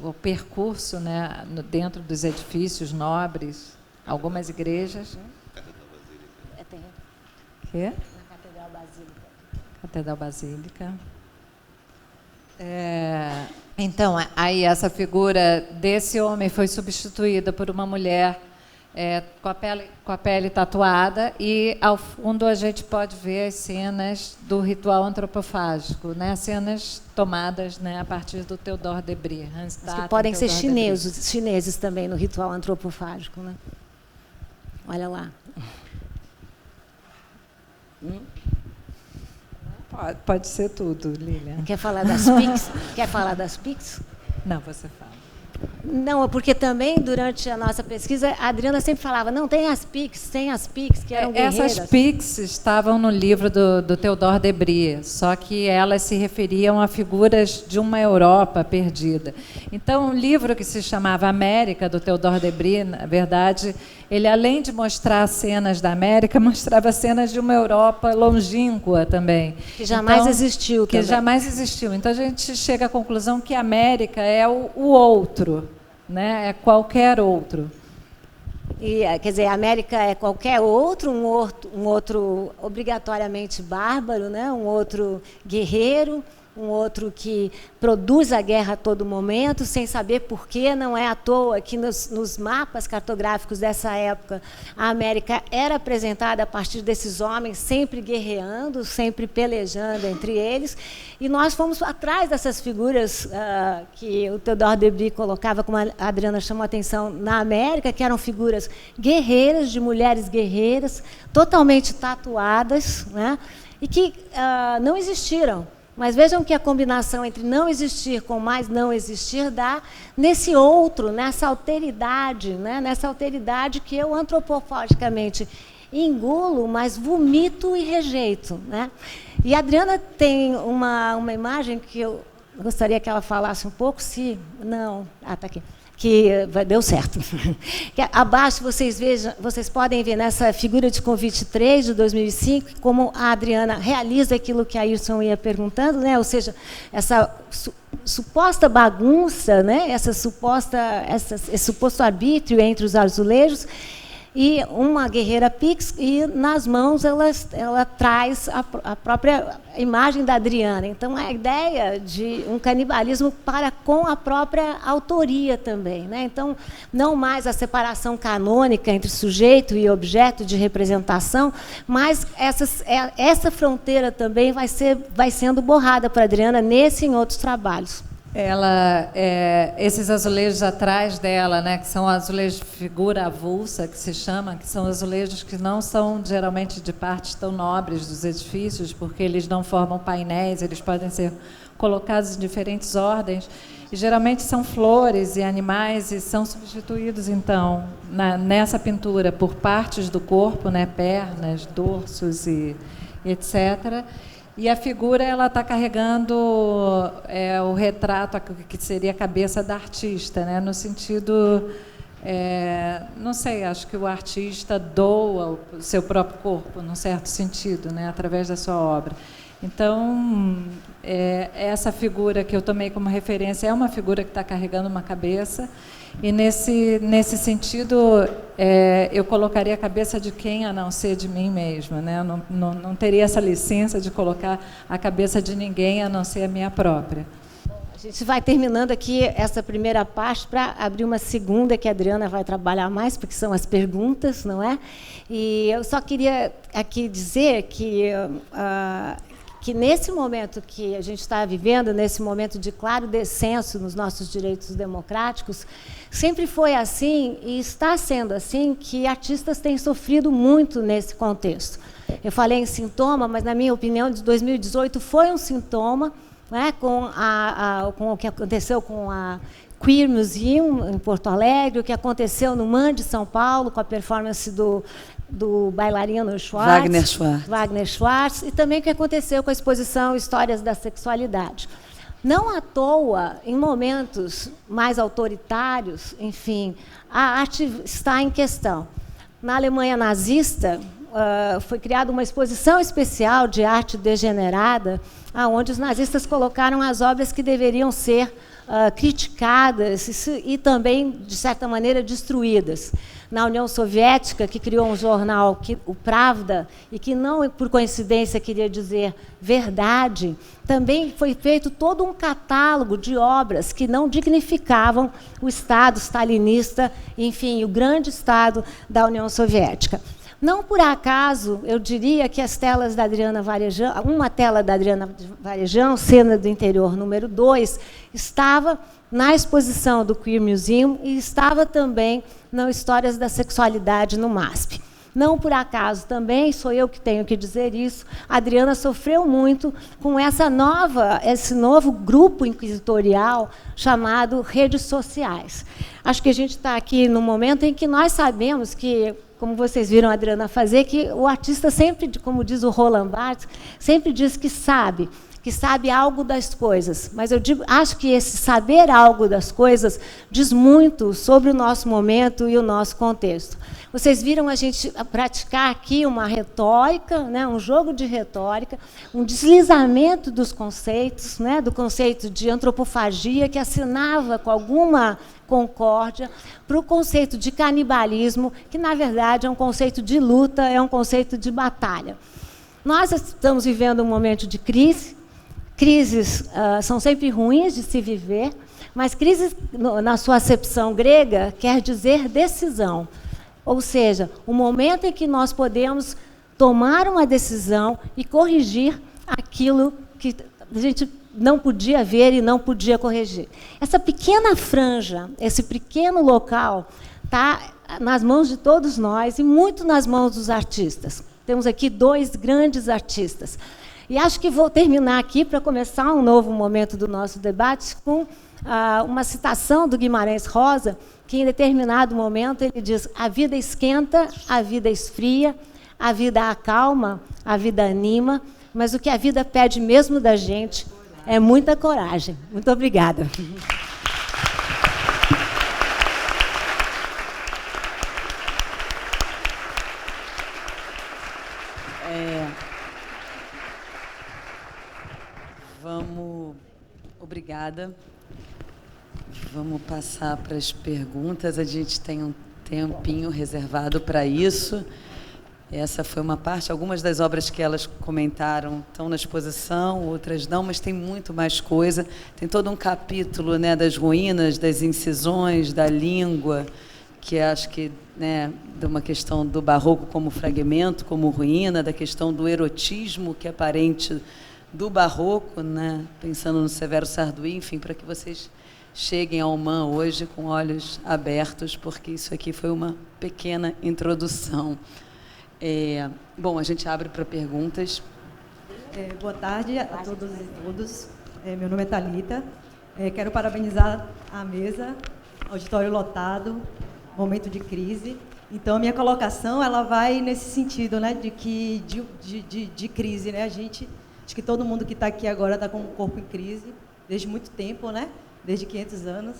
S4: o percurso, né, dentro dos edifícios nobres, algumas igrejas.
S3: Tem.
S4: Quê?
S3: Na Catedral Basílica.
S4: Catedral Basílica. Então, aí essa figura desse homem foi substituída por uma mulher com a pele tatuada, e ao fundo a gente pode ver as cenas do ritual antropofágico, né? Cenas tomadas, né, a partir do Theodor de Brie.
S3: Que podem ser chineses também no ritual antropofágico, né? Olha lá.
S4: Pode ser tudo, Lilian.
S3: Quer falar das PICs? Quer falar das PICs?
S4: Não, você fala.
S3: Não, porque também, durante a nossa pesquisa, a Adriana sempre falava, não, tem as Pix, que eram guerreiras.
S4: Essas Pix estavam no livro do Theodore Debris, só que elas se referiam a figuras de uma Europa perdida. Então, o livro que se chamava América, do Theodore Debris, na verdade, ele, além de mostrar cenas da América, mostrava cenas de uma Europa longínqua também.
S3: Que jamais existiu também.
S4: Que jamais existiu. Então, a gente chega à conclusão que a América é o outro, né? É qualquer outro.
S3: E, quer dizer, a América é qualquer outro, um outro obrigatoriamente bárbaro, né? Um outro guerreiro, um outro que produz a guerra a todo momento, sem saber por quê. Não é à toa que nos mapas cartográficos dessa época, a América era apresentada a partir desses homens sempre guerreando, sempre pelejando entre eles. E nós fomos atrás dessas figuras que o Theodore Debris colocava, como a Adriana chamou a atenção, na América, que eram figuras guerreiras, de mulheres guerreiras, totalmente tatuadas, né? E que não existiram. Mas vejam que a combinação entre não existir com mais não existir dá nesse outro, nessa alteridade, né? Nessa alteridade que eu antropofagicamente engulo, mas vomito e rejeito, né? E a Adriana tem uma imagem que eu gostaria que ela falasse um pouco, se... Não, está aqui. Que deu certo. Que abaixo vocês podem ver nessa figura de convite 3 de 2005, como a Adriana realiza aquilo que a Ayrton ia perguntando, né? Ou seja, essa suposta bagunça, né? Esse suposto arbítrio entre os azulejos, e uma guerreira Pix, e nas mãos ela traz a própria imagem da Adriana. Então, a ideia de um canibalismo para com a própria autoria também, né? Então, não mais a separação canônica entre sujeito e objeto de representação, mas essa fronteira também vai sendo borrada para a Adriana nesse e em outros trabalhos. Esses azulejos atrás dela, né, que são azulejos de figura avulsa, que se chama, que são azulejos que não são geralmente de partes tão nobres dos edifícios, porque eles não formam painéis, eles podem ser colocados em diferentes ordens, e geralmente são flores e animais, e são substituídos, então, nessa pintura, por partes do corpo, né, pernas, dorsos e etc., e a figura ela está carregando o retrato, que seria a cabeça da artista, né? No sentido, não sei, acho que o artista doa o seu próprio corpo, num certo sentido, né? Através da sua obra. Então, essa figura que eu tomei como referência é uma figura que está carregando uma cabeça, e nesse sentido eu colocaria a cabeça de quem a não ser de mim mesma, né? Não teria essa licença de colocar a cabeça de ninguém a não ser a minha própria. A gente vai terminando aqui essa primeira parte para abrir uma segunda que a Adriana vai trabalhar mais, porque são as perguntas, não é? E eu só queria aqui dizer que nesse momento que a gente está vivendo, nesse momento de claro descenso nos nossos direitos democráticos, sempre foi assim e está sendo assim que artistas têm sofrido muito nesse contexto. Eu falei em sintoma, mas, na minha opinião, de 2018 foi um sintoma, né, com o que aconteceu com a Queer Museum, em Porto Alegre, o que aconteceu no MAN de São Paulo, com a performance do bailarino Wagner Schwartz, e também o que aconteceu com a exposição Histórias da Sexualidade. Não à toa, em momentos mais autoritários, enfim, a arte está em questão. Na Alemanha nazista, foi criada uma exposição especial de arte degenerada, onde os nazistas colocaram as obras que deveriam ser criticadas e também, de certa maneira, destruídas. Na União Soviética, que criou um jornal, o Pravda, e que não, por coincidência, queria dizer verdade, também foi feito todo um catálogo de obras que não dignificavam o Estado stalinista, enfim, o grande Estado da União Soviética. Não por acaso, eu diria que as telas da Adriana Varejão, uma tela da Adriana Varejão, Cena do Interior número 2, estava na exposição do Queer Museum e estava também nas Histórias da Sexualidade no MASP. Não por acaso também, sou eu que tenho que dizer isso, a Adriana sofreu muito com esse novo grupo inquisitorial chamado redes sociais. Acho que a gente está aqui no momento em que nós sabemos que, como vocês viram a Adriana fazer, que o artista sempre, como diz o Roland Barthes, sempre diz que sabe algo das coisas. Mas eu acho que esse saber algo das coisas diz muito sobre o nosso momento e o nosso contexto. Vocês viram a gente praticar aqui uma retórica, né, um jogo de retórica, um deslizamento dos conceitos, né, do conceito de antropofagia, que assinava com alguma concórdia, para o conceito de canibalismo, que, na verdade, é um conceito de luta, é um conceito de batalha. Nós estamos vivendo um momento de crise. Crises são sempre ruins de se viver, mas crise, na sua acepção grega, quer dizer decisão. Ou seja, o momento em que nós podemos tomar uma decisão e corrigir aquilo que a gente não podia ver e não podia corrigir. Essa pequena franja, esse pequeno local, está nas mãos de todos nós e muito nas mãos dos artistas. Temos aqui 2 grandes artistas. E acho que vou terminar aqui, para começar um novo momento do nosso debate, com uma citação do Guimarães Rosa, que em determinado momento ele diz: a vida esquenta, a vida esfria, a vida acalma, a vida anima, mas o que a vida pede mesmo da gente é muita coragem. Muito obrigada.
S1: Obrigada. Vamos passar para as perguntas. A gente tem um tempinho reservado para isso. Essa foi uma parte. Algumas das obras que elas comentaram estão na exposição, outras não, mas tem muito mais coisa. Tem todo um capítulo, né, das ruínas, das incisões, da língua, que acho que, né, de uma questão do barroco como fragmento, como ruína, da questão do erotismo, que é parente do barroco, né, pensando no Severo Sarduí, enfim, para que vocês cheguem ao MAN hoje com olhos abertos, porque isso aqui foi uma pequena introdução. Bom, a gente abre para perguntas.
S5: Boa tarde a todas e todos. Meu nome é Thalita. Quero parabenizar a mesa, auditório lotado, momento de crise. Então, a minha colocação ela vai nesse sentido, né, de crise. Né? Acho que todo mundo que está aqui agora está com o corpo em crise, desde muito tempo, né? Desde 500 anos.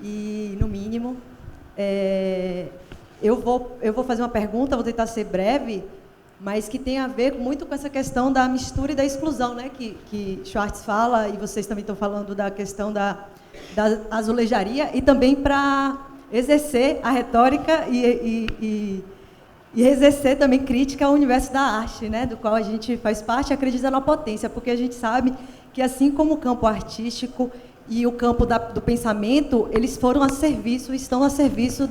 S5: E, no mínimo, eu vou fazer uma pergunta, vou tentar ser breve, mas que tem a ver muito com essa questão da mistura e da exclusão, né? Que Schwartz fala, e vocês também estão falando da questão da azulejaria, e também para exercer a retórica e exercer também crítica ao universo da arte, né, do qual a gente faz parte, acredita na potência, porque a gente sabe que, assim como o campo artístico e o campo do pensamento, eles estão a serviço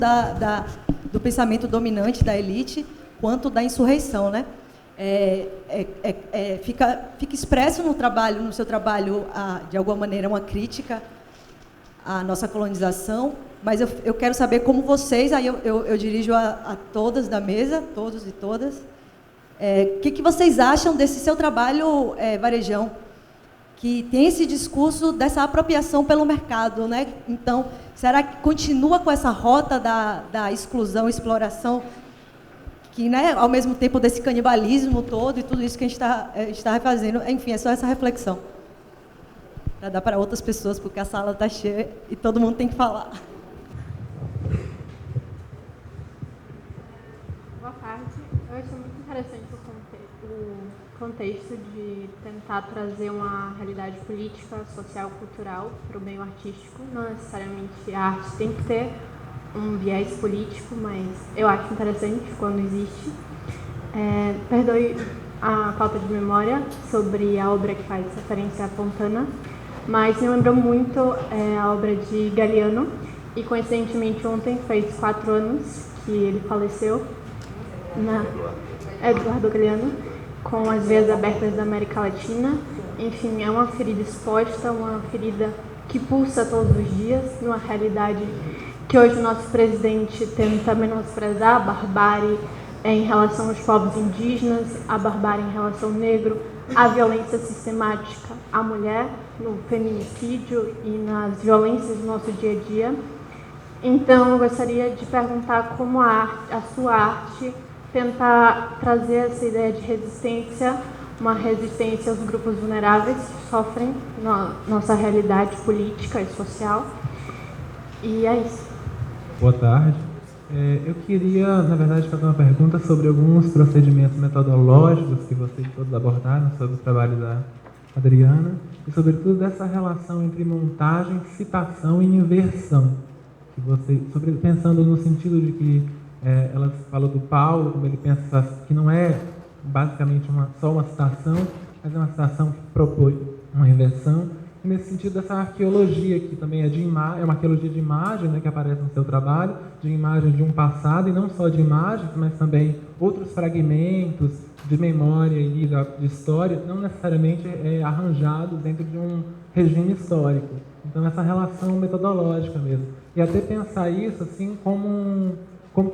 S5: do pensamento dominante da elite, quanto da insurreição. Né? Fica expresso no seu trabalho, de alguma maneira, uma crítica à nossa colonização, mas eu quero saber como vocês, aí eu dirijo a todas da mesa, todos e todas, o que vocês acham desse seu trabalho, Varejão, que tem esse discurso dessa apropriação pelo mercado, né? Então, será que continua com essa rota da exclusão, exploração, que, né, ao mesmo tempo desse canibalismo todo e tudo isso que a gente está fazendo? Enfim, é só essa reflexão. Para dar para outras pessoas, porque a sala está cheia e todo mundo tem que falar.
S6: Boa tarde. Eu acho muito interessante o contexto de tentar trazer uma realidade política, social, cultural para o meio artístico. Não necessariamente a arte tem que ter um viés político, mas eu acho interessante quando existe. Perdoe a falta de memória sobre a obra que faz referência a Fontana, mas me lembrou muito a obra de Galeano, e coincidentemente ontem fez 4 anos que ele faleceu, Eduardo Galeano, com as veias abertas da América Latina. Enfim, é uma ferida exposta, uma ferida que pulsa todos os dias, numa realidade que hoje o nosso presidente tenta menosprezar, a barbárie, em relação aos povos indígenas, a barbárie em relação ao negro, a violência sistemática à mulher, no feminicídio e nas violências do nosso dia a dia. Então, eu gostaria de perguntar como a sua arte tenta trazer essa ideia de resistência, uma resistência aos grupos vulneráveis que sofrem na nossa realidade política e social. E é isso.
S7: Boa tarde. Eu queria, na verdade, fazer uma pergunta sobre alguns procedimentos metodológicos que vocês todos abordaram sobre o trabalho da Adriana e, sobretudo, dessa relação entre montagem, citação e inversão. Pensando no sentido de que ela falou do Paulo, como ele pensa que não é basicamente só uma citação, mas é uma citação que propõe uma inversão. E nesse sentido, dessa arqueologia, que também é uma arqueologia de imagem, né, que aparece no seu trabalho, de imagem de um passado, e não só de imagens, mas também outros fragmentos de memória e de história, não necessariamente arranjados dentro de um regime histórico. Então, essa relação metodológica mesmo. E até pensar isso assim como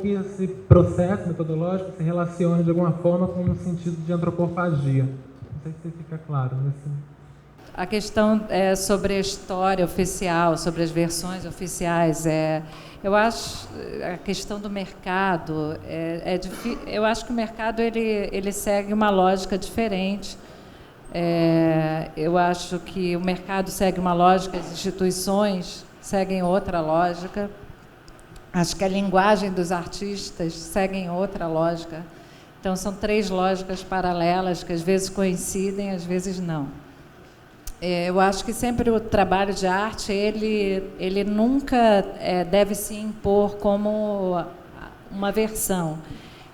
S7: que esse processo metodológico se relaciona de alguma forma com um sentido de antropofagia. Não sei se fica claro.
S4: A questão sobre a história oficial, sobre as versões oficiais, eu acho a questão do mercado, eu acho que o mercado ele segue uma lógica diferente. Eu acho que o mercado segue uma lógica, as instituições seguem outra lógica. Acho que a linguagem dos artistas segue outra lógica. Então, são 3 lógicas paralelas que às vezes coincidem, às vezes não. Eu acho que sempre o trabalho de arte, ele nunca deve se impor como uma versão.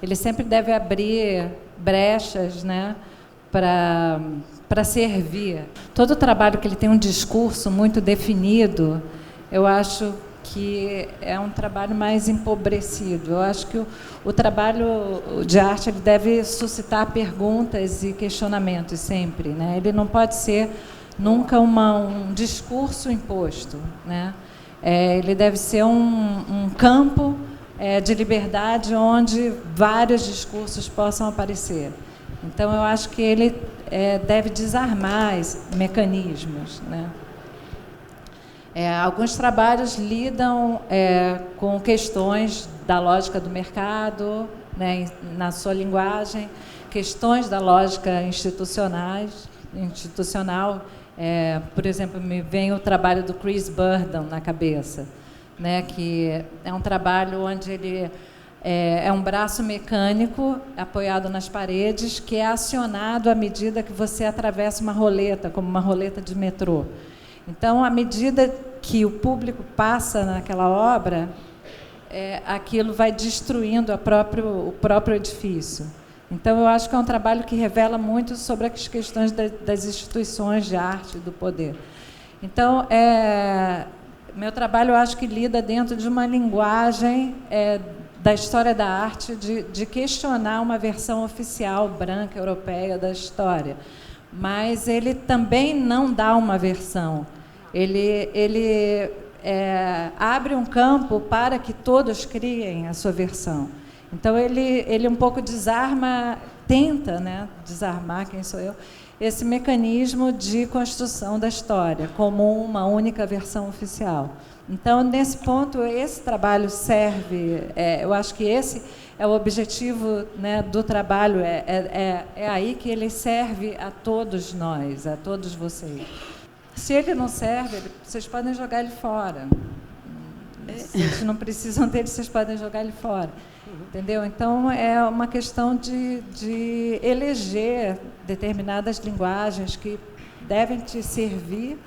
S4: Ele sempre deve abrir brechas, né, para servir. Todo trabalho que ele tem um discurso muito definido, eu acho que é um trabalho mais empobrecido. Eu acho que o trabalho de arte ele deve suscitar perguntas e questionamentos sempre, né? Ele não pode ser nunca um discurso imposto, né? Ele deve ser um campo de liberdade onde vários discursos possam aparecer. Então, eu acho que ele deve desarmar mecanismos, né? Alguns trabalhos lidam com questões da lógica do mercado, né, na sua linguagem, questões da lógica institucional. Por exemplo, me vem o trabalho do Chris Burden na cabeça, né, que é um trabalho onde ele é um braço mecânico apoiado nas paredes que é acionado à medida que você atravessa uma roleta, como uma roleta de metrô. Então, à medida que o público passa naquela obra, aquilo vai destruindo o próprio edifício. Então, eu acho que é um trabalho que revela muito sobre as questões das instituições de arte e do poder. Então, meu trabalho, eu acho que lida dentro de uma linguagem da história da arte, de questionar uma versão oficial, branca, europeia da história. Mas ele também não dá uma versão. Ele abre um campo para que todos criem a sua versão. Então, ele um pouco tenta, né, desarmar, quem sou eu, esse mecanismo de construção da história, como uma única versão oficial. Então, nesse ponto, esse trabalho serve, eu acho que esse é o objetivo, né, do trabalho, é aí que ele serve a todos nós, a todos vocês. Se ele não serve, vocês podem jogar ele fora. Vocês não precisam dele, vocês podem jogar ele fora. Entendeu? Então, é uma questão de eleger determinadas linguagens que devem te servir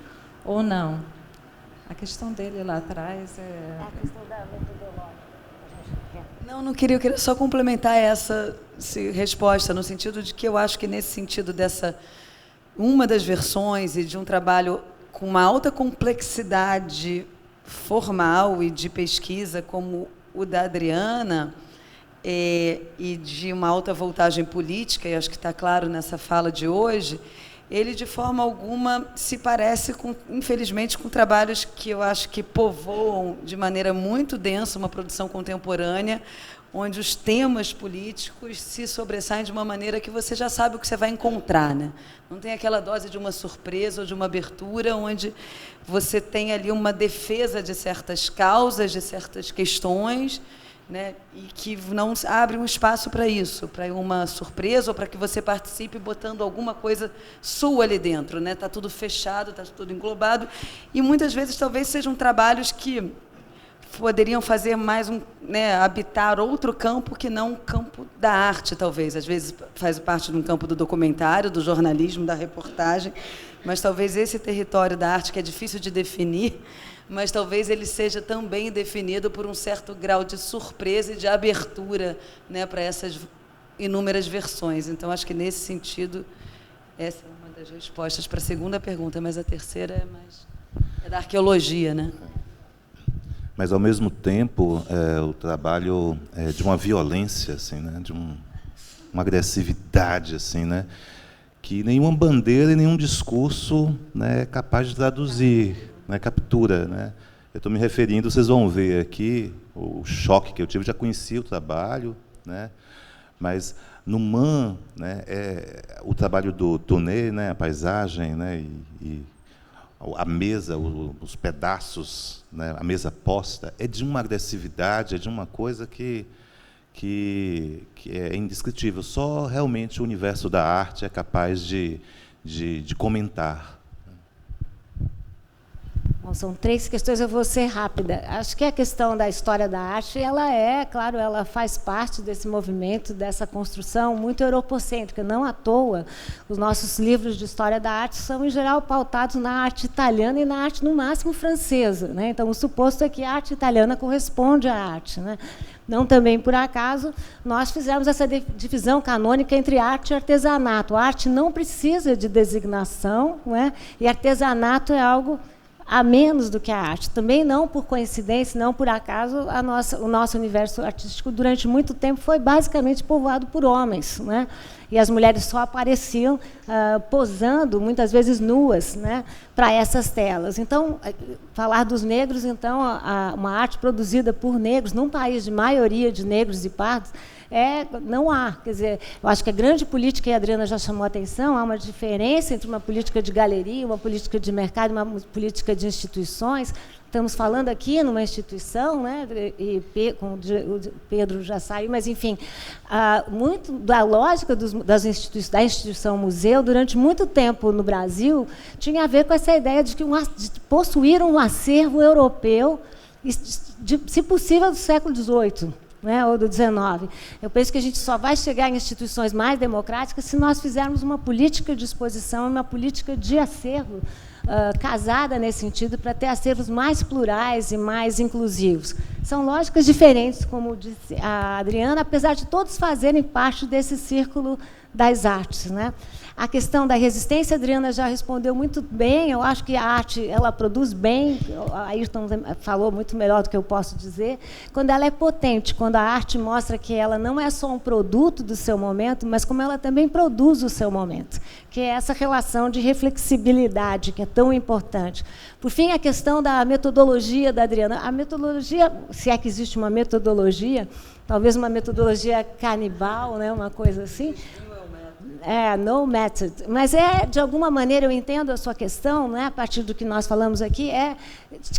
S4: ou não. A questão dele lá atrás é
S3: a questão da metodológica.
S1: Não queria, eu queria só complementar essa resposta, no sentido de que eu acho que, nesse sentido uma das versões e de um trabalho com uma alta complexidade formal e de pesquisa, como o da Adriana, e de uma alta voltagem política, e acho que está claro nessa fala de hoje, ele, de forma alguma, se parece, infelizmente, com trabalhos que eu acho que povoam de maneira muito densa uma produção contemporânea, onde os temas políticos se sobressaem de uma maneira que você já sabe o que você vai encontrar, né? Não tem aquela dose de uma surpresa ou de uma abertura onde você tem ali uma defesa de certas causas, de certas questões, né? E que não abre um espaço para isso, para uma surpresa ou para que você participe botando alguma coisa sua ali dentro, né? Está tudo fechado, está tudo englobado, e muitas vezes talvez sejam trabalhos que poderiam fazer mais né, habitar outro campo que não o campo da arte, talvez. Às vezes faz parte de um campo do documentário, do jornalismo, da reportagem, mas talvez esse território da arte, que é difícil de definir, mas talvez ele seja também definido por um certo grau de surpresa e de abertura, né, para essas inúmeras versões. Então, acho que, nesse sentido, essa é uma das respostas para a segunda pergunta, mas a terceira é da arqueologia, né?
S2: Mas, ao mesmo tempo, o trabalho é de uma violência, assim, né? De uma agressividade, assim, né? Que nenhuma bandeira e nenhum discurso, né, é capaz de traduzir, né? Captura, né? Eu estou me referindo, vocês vão ver aqui o choque que eu tive. Eu já conhecia o trabalho, né? Mas no Man, né, o trabalho do Tonet, né, a paisagem, né, e a mesa, os pedaços, né, a mesa posta, é de uma agressividade, é de uma coisa que é indescritível. Só realmente o universo da arte é capaz de comentar.
S3: Bom, são 3 questões, eu vou ser rápida. Acho que a questão da história da arte, claro, ela faz parte desse movimento, dessa construção muito europocêntrica. Não à toa, os nossos livros de história da arte são, em geral, pautados na arte italiana e na arte, no máximo, francesa, né? Então, o suposto é que a arte italiana corresponde à arte, né? Não também por acaso, nós fizemos essa divisão canônica entre arte e artesanato. A arte não precisa de designação, não é? E artesanato é algo a menos do que a arte. Também não por coincidência, não por acaso, o nosso universo artístico, durante muito tempo, foi basicamente povoado por homens, né? E as mulheres só apareciam posando, muitas vezes nuas, né, para essas telas. Então, falar dos negros, então, uma arte produzida por negros, num país de maioria de negros e pardos, não há. Quer dizer, eu acho que a grande política, e a Adriana já chamou a atenção, há uma diferença entre uma política de galeria, uma política de mercado e uma política de instituições. Estamos falando aqui numa instituição, né, e o Pedro já saiu, mas, enfim, muito da lógica da instituição museu, durante muito tempo no Brasil, tinha a ver com essa ideia de possuir um acervo europeu, se possível, do século XVIII. Né, ou do XIX. Eu penso que a gente só vai chegar em instituições mais democráticas se nós fizermos uma política de exposição, uma política de acervo casada nesse sentido, para ter acervos mais plurais e mais inclusivos. São lógicas diferentes, como disse a Adriana, apesar de todos fazerem parte desse círculo das artes, né? A questão da resistência, a Adriana já respondeu muito bem. Eu acho que a arte, ela produz bem, a Ayrton falou muito melhor do que eu posso dizer, quando ela é potente, quando a arte mostra que ela não é só um produto do seu momento, mas como ela também produz o seu momento, que é essa relação de reflexibilidade, que é tão importante. Por fim, a questão da metodologia da Adriana. A metodologia, se é que existe uma metodologia, talvez uma metodologia canibal, né, uma coisa assim, no method. Mas de alguma maneira, eu entendo a sua questão, né, a partir do que nós falamos aqui,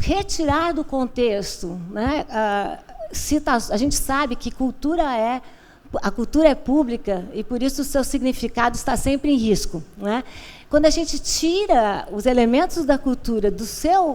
S3: retirar do contexto, né, a gente sabe que a cultura é pública e, por isso, o seu significado está sempre em risco, né? Quando a gente tira os elementos da cultura do seu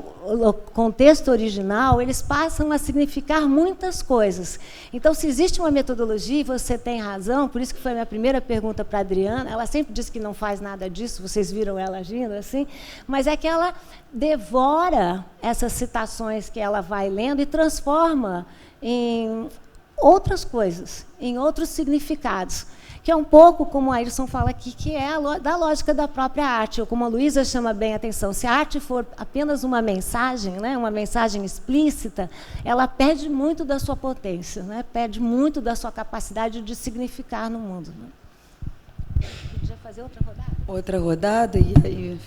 S3: contexto original, eles passam a significar muitas coisas. Então, se existe uma metodologia, e você tem razão, por isso que foi a minha primeira pergunta para a Adriana, ela sempre diz que não faz nada disso, vocês viram ela agindo assim, mas é que ela devora essas citações que ela vai lendo e transforma em outras coisas, em outros significados, que é um pouco como a Ayrton fala aqui, que é da lógica da própria arte, ou como a Luísa chama bem a atenção, se a arte for apenas uma mensagem, né, uma mensagem explícita, ela perde muito da sua potência, né, perde muito da sua capacidade de significar no mundo. Né. Podia fazer outra rodada?
S1: Outra rodada, e aí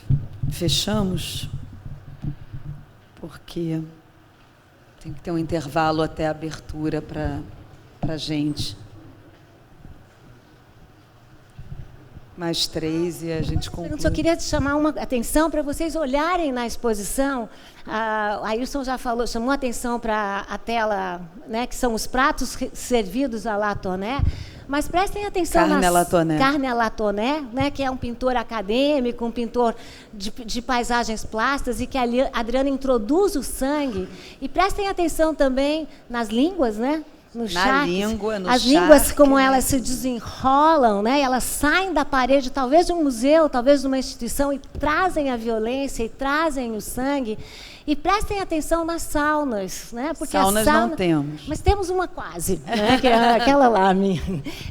S1: fechamos, porque tem que ter um intervalo até a abertura para para a gente. Mais 3 e a gente conclui.
S3: Eu só queria chamar uma atenção para vocês olharem na exposição. A Ayrton já falou, chamou a atenção para a tela, né, que são os pratos servidos à Latoné. Mas prestem atenção
S1: Carne à Latoné.
S3: Carne à Latoné, né, que é um pintor acadêmico, um pintor de paisagens plásticas, e que a Adriana introduz o sangue. E prestem atenção também nas línguas, né? No
S1: na língua, no
S3: as
S1: charque,
S3: línguas, como elas se desenrolam, né? Elas saem da parede, talvez de um museu, talvez de uma instituição, e trazem a violência, e trazem o sangue. E prestem atenção nas saunas, né? Porque
S1: saunas não temos.
S3: Mas temos uma quase, né? Que é aquela lá.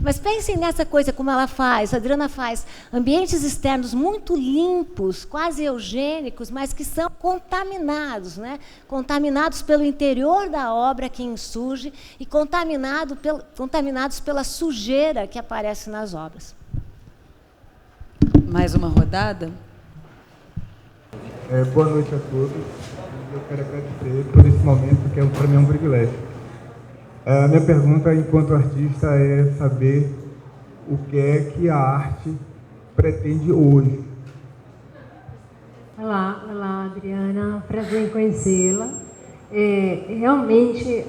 S3: Mas pensem nessa coisa, como ela faz, a Adriana faz, ambientes externos muito limpos, quase eugênicos, mas que são contaminados, né? Contaminados pelo interior da obra que insurge e contaminados pela sujeira que aparece nas obras.
S1: Mais uma rodada?
S8: Boa noite a todos. Eu quero agradecer por esse momento, que para mim é um privilégio. A minha pergunta, enquanto artista, é saber o que é que a arte pretende hoje.
S9: Olá, Adriana. Prazer em conhecê-la. Realmente,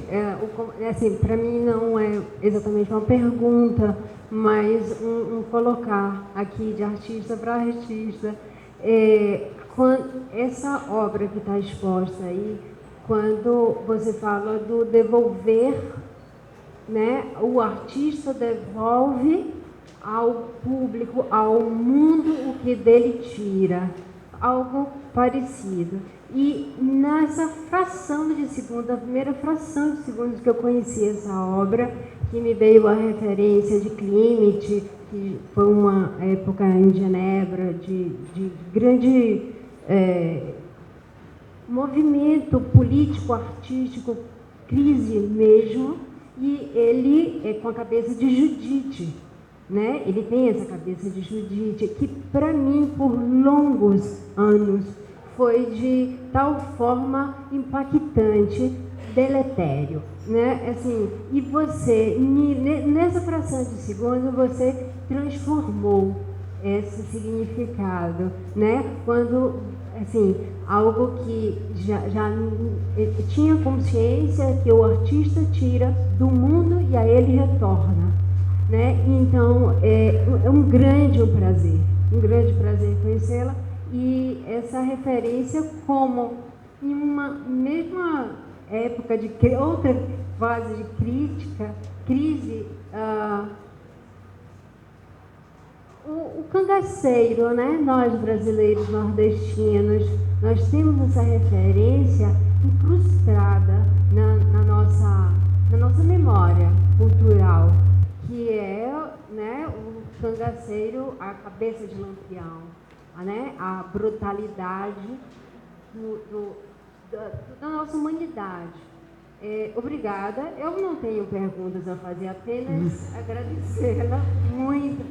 S9: assim, para mim não é exatamente uma pergunta, mas um colocar aqui de artista para artista. Essa obra que está exposta aí, quando você fala do devolver, né, o artista devolve ao público, ao mundo, o que dele tira, algo parecido. E nessa fração de segundo, a primeira fração de segundos que eu conheci essa obra, que me veio a referência de Klimt, que foi uma época em Genebra de grande movimento político, artístico, crise mesmo, e ele é com a cabeça de Judite, né? Ele tem essa cabeça de Judite, que para mim, por longos anos, foi de tal forma impactante, deletério, né? Assim, e você, nessa fração de segundo, você transformou esse significado, né? Quando, assim, algo que já tinha consciência que o artista tira do mundo e a ele retorna, né? Então, é um grande prazer conhecê-la, e essa referência como em uma mesma época de outra fase de crise, o cangaceiro, né? Nós brasileiros nordestinos, nós temos essa referência incrustada na nossa memória cultural, que é, né, o cangaceiro, a cabeça de lampião, né? A brutalidade da nossa humanidade. Obrigada. Eu não tenho perguntas a fazer, apenas agradecê-la muito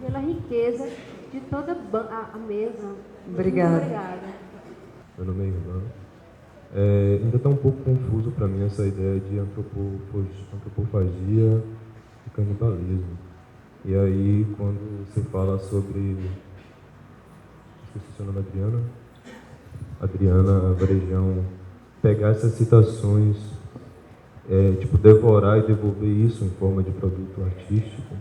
S9: pela riqueza de toda a mesa.
S1: Obrigada.
S9: Muito obrigada.
S8: Meu nome é Irmã. Ainda está um pouco confuso para mim essa ideia de antropofagia e canibalismo. E aí, quando você fala sobre... Esqueci o seu nome, Adriana Varejão, pegar essas citações, tipo, devorar e devolver isso em forma de produto artístico,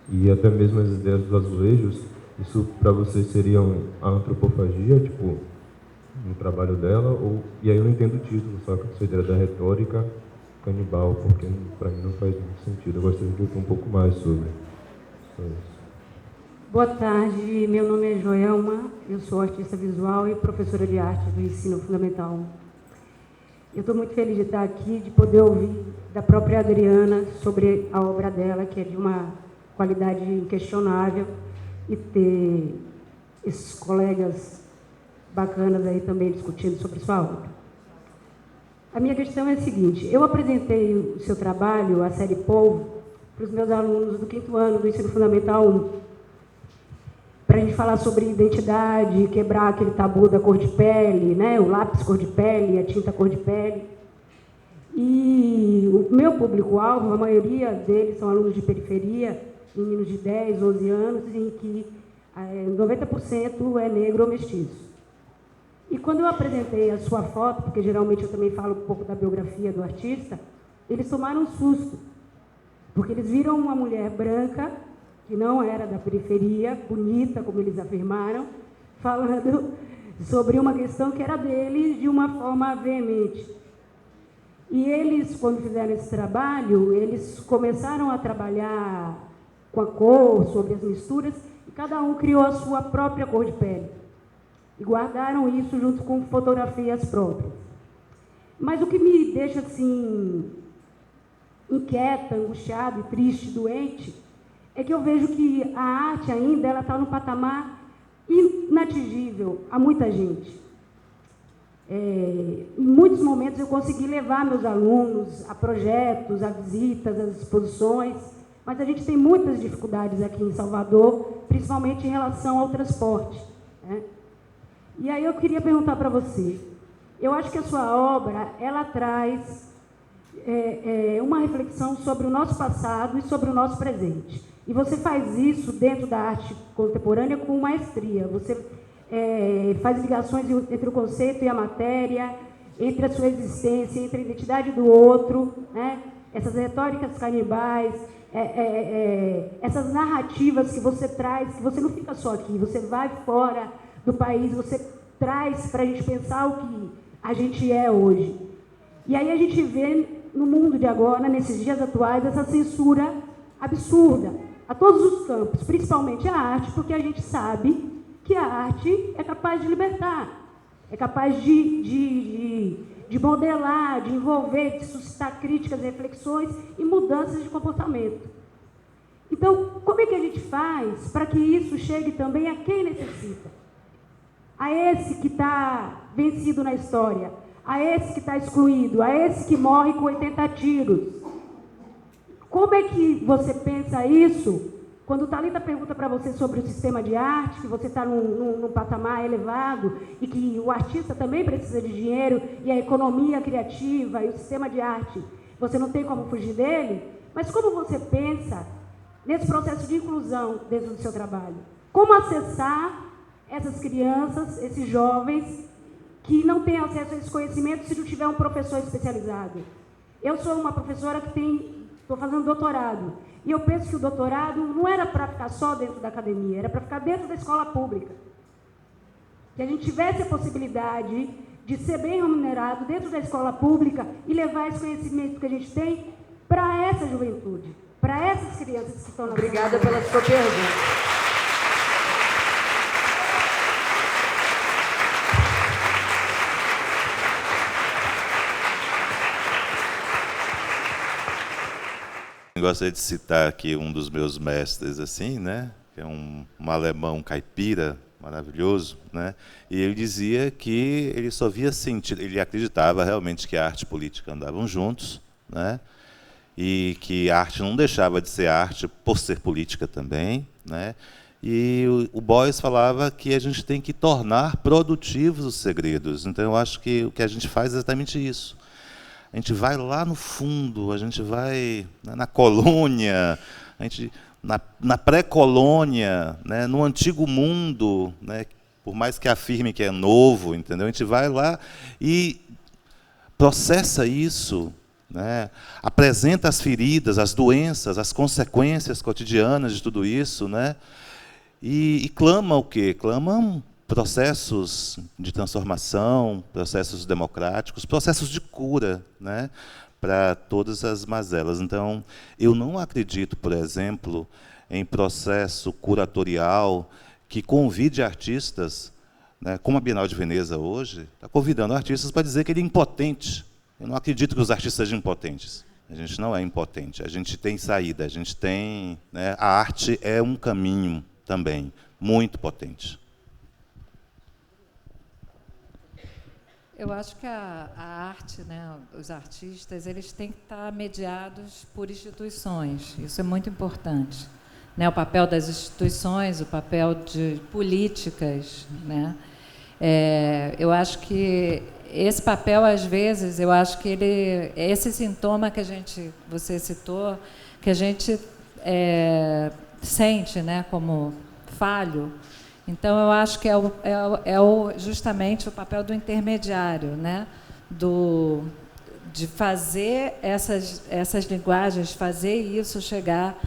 S8: e até mesmo as ideias dos azulejos, isso para vocês seriam a antropofagia, tipo, no trabalho dela? E aí eu não entendo o título, só que essa ideia da retórica canibal, porque para mim não faz muito sentido. Eu gostaria de ouvir um pouco mais sobre isso.
S9: Boa tarde, meu nome é Joelma, eu sou artista visual e professora de arte do ensino fundamental. Eu estou muito feliz de estar aqui, de poder ouvir da própria Adriana sobre a obra dela, que é de uma qualidade inquestionável, e ter esses colegas bacanas aí também discutindo sobre sua obra. A minha questão é a seguinte: eu apresentei o seu trabalho, a série Polvo, para os meus alunos do 5º ano do ensino fundamental 1, para a gente falar sobre identidade, quebrar aquele tabu da cor de pele, né? O lápis cor de pele, a tinta cor de pele. E o meu público-alvo, a maioria deles são alunos de periferia, meninos de 10, 11 anos, em que 90% é negro ou mestiço. E quando eu apresentei a sua foto, porque geralmente eu também falo um pouco da biografia do artista, eles tomaram um susto, porque eles viram uma mulher branca, que não era da periferia, bonita, como eles afirmaram, falando sobre uma questão que era deles de uma forma veemente. E eles, quando fizeram esse trabalho, eles começaram a trabalhar com a cor, sobre as misturas, e cada um criou a sua própria cor de pele. E guardaram isso junto com fotografias próprias. Mas o que me deixa, assim, inquieta, angustiada e triste, doente, é que eu vejo que a arte ainda ela está num patamar inatingível a muita gente. Em muitos momentos eu consegui levar meus alunos a projetos, a visitas, a exposições, mas a gente tem muitas dificuldades aqui em Salvador, principalmente em relação ao transporte, né? E aí eu queria perguntar para você, eu acho que a sua obra, ela traz uma reflexão sobre o nosso passado e sobre o nosso presente. E você faz isso dentro da arte contemporânea com maestria. Você faz ligações entre o conceito e a matéria, entre a sua existência, entre a identidade do outro, né? Essas retóricas canibais, essas narrativas que você traz, que você não fica só aqui, você vai fora do país, você traz para a gente pensar o que a gente é hoje. E aí a gente vê no mundo de agora, nesses dias atuais, essa censura absurda a todos os campos, principalmente a arte, porque a gente sabe que a arte é capaz de libertar, é capaz de modelar, de envolver, de suscitar críticas, reflexões e mudanças de comportamento. Então, como é que a gente faz para que isso chegue também a quem necessita? A esse que está vencido na história, a esse que está excluído, a esse que morre com 80 tiros. Como é que você pensa isso quando o Thalita pergunta para você sobre o sistema de arte, que você está num patamar elevado e que o artista também precisa de dinheiro e a economia criativa e o sistema de arte, você não tem como fugir dele? Mas como você pensa nesse processo de inclusão dentro do seu trabalho? Como acessar essas crianças, esses jovens que não têm acesso a esse conhecimento se não tiver um professor especializado? Eu sou uma professora que estou fazendo doutorado, e eu penso que o doutorado não era para ficar só dentro da academia, era para ficar dentro da escola pública. Que a gente tivesse a possibilidade de ser bem remunerado dentro da escola pública e levar esse conhecimento que a gente tem para essa juventude, para essas crianças que estão na
S1: Obrigada pela sua pergunta.
S2: Gostaria de citar aqui um dos meus mestres, assim, né? Que é um alemão caipira maravilhoso, né? E ele dizia que ele só via sentido, ele acreditava realmente que a arte e a política andavam juntos, né? E que a arte não deixava de ser arte por ser política também, né? E o Beuys falava que a gente tem que tornar produtivos os segredos. Então, eu acho que o que a gente faz é exatamente isso. A gente vai lá no fundo, a gente vai na colônia, a gente, na pré-colônia, né, no antigo mundo, né, por mais que afirme que é novo, entendeu? A gente vai lá e processa isso, né, apresenta as feridas, as doenças, as consequências cotidianas de tudo isso, né, e clama o quê? Clama processos de transformação, processos democráticos, processos de cura, né, para todas as mazelas. Então, eu não acredito, por exemplo, em processo curatorial que convide artistas, né, como a Bienal de Veneza hoje, está convidando artistas para dizer que ele é impotente. Eu não acredito que os artistas sejam impotentes. A gente não é impotente, a gente tem saída, a gente tem, né, a arte é um caminho também muito potente.
S4: Eu acho que a arte, né, os artistas, eles têm que estar mediados por instituições. Isso é muito importante, né? O papel das instituições, o papel de políticas, né? Eu acho que esse papel, às vezes, eu acho que esse sintoma que você citou, que a gente sente, né, como falho. Então, eu acho que justamente o papel do intermediário, né, de fazer essas linguagens, fazer isso chegar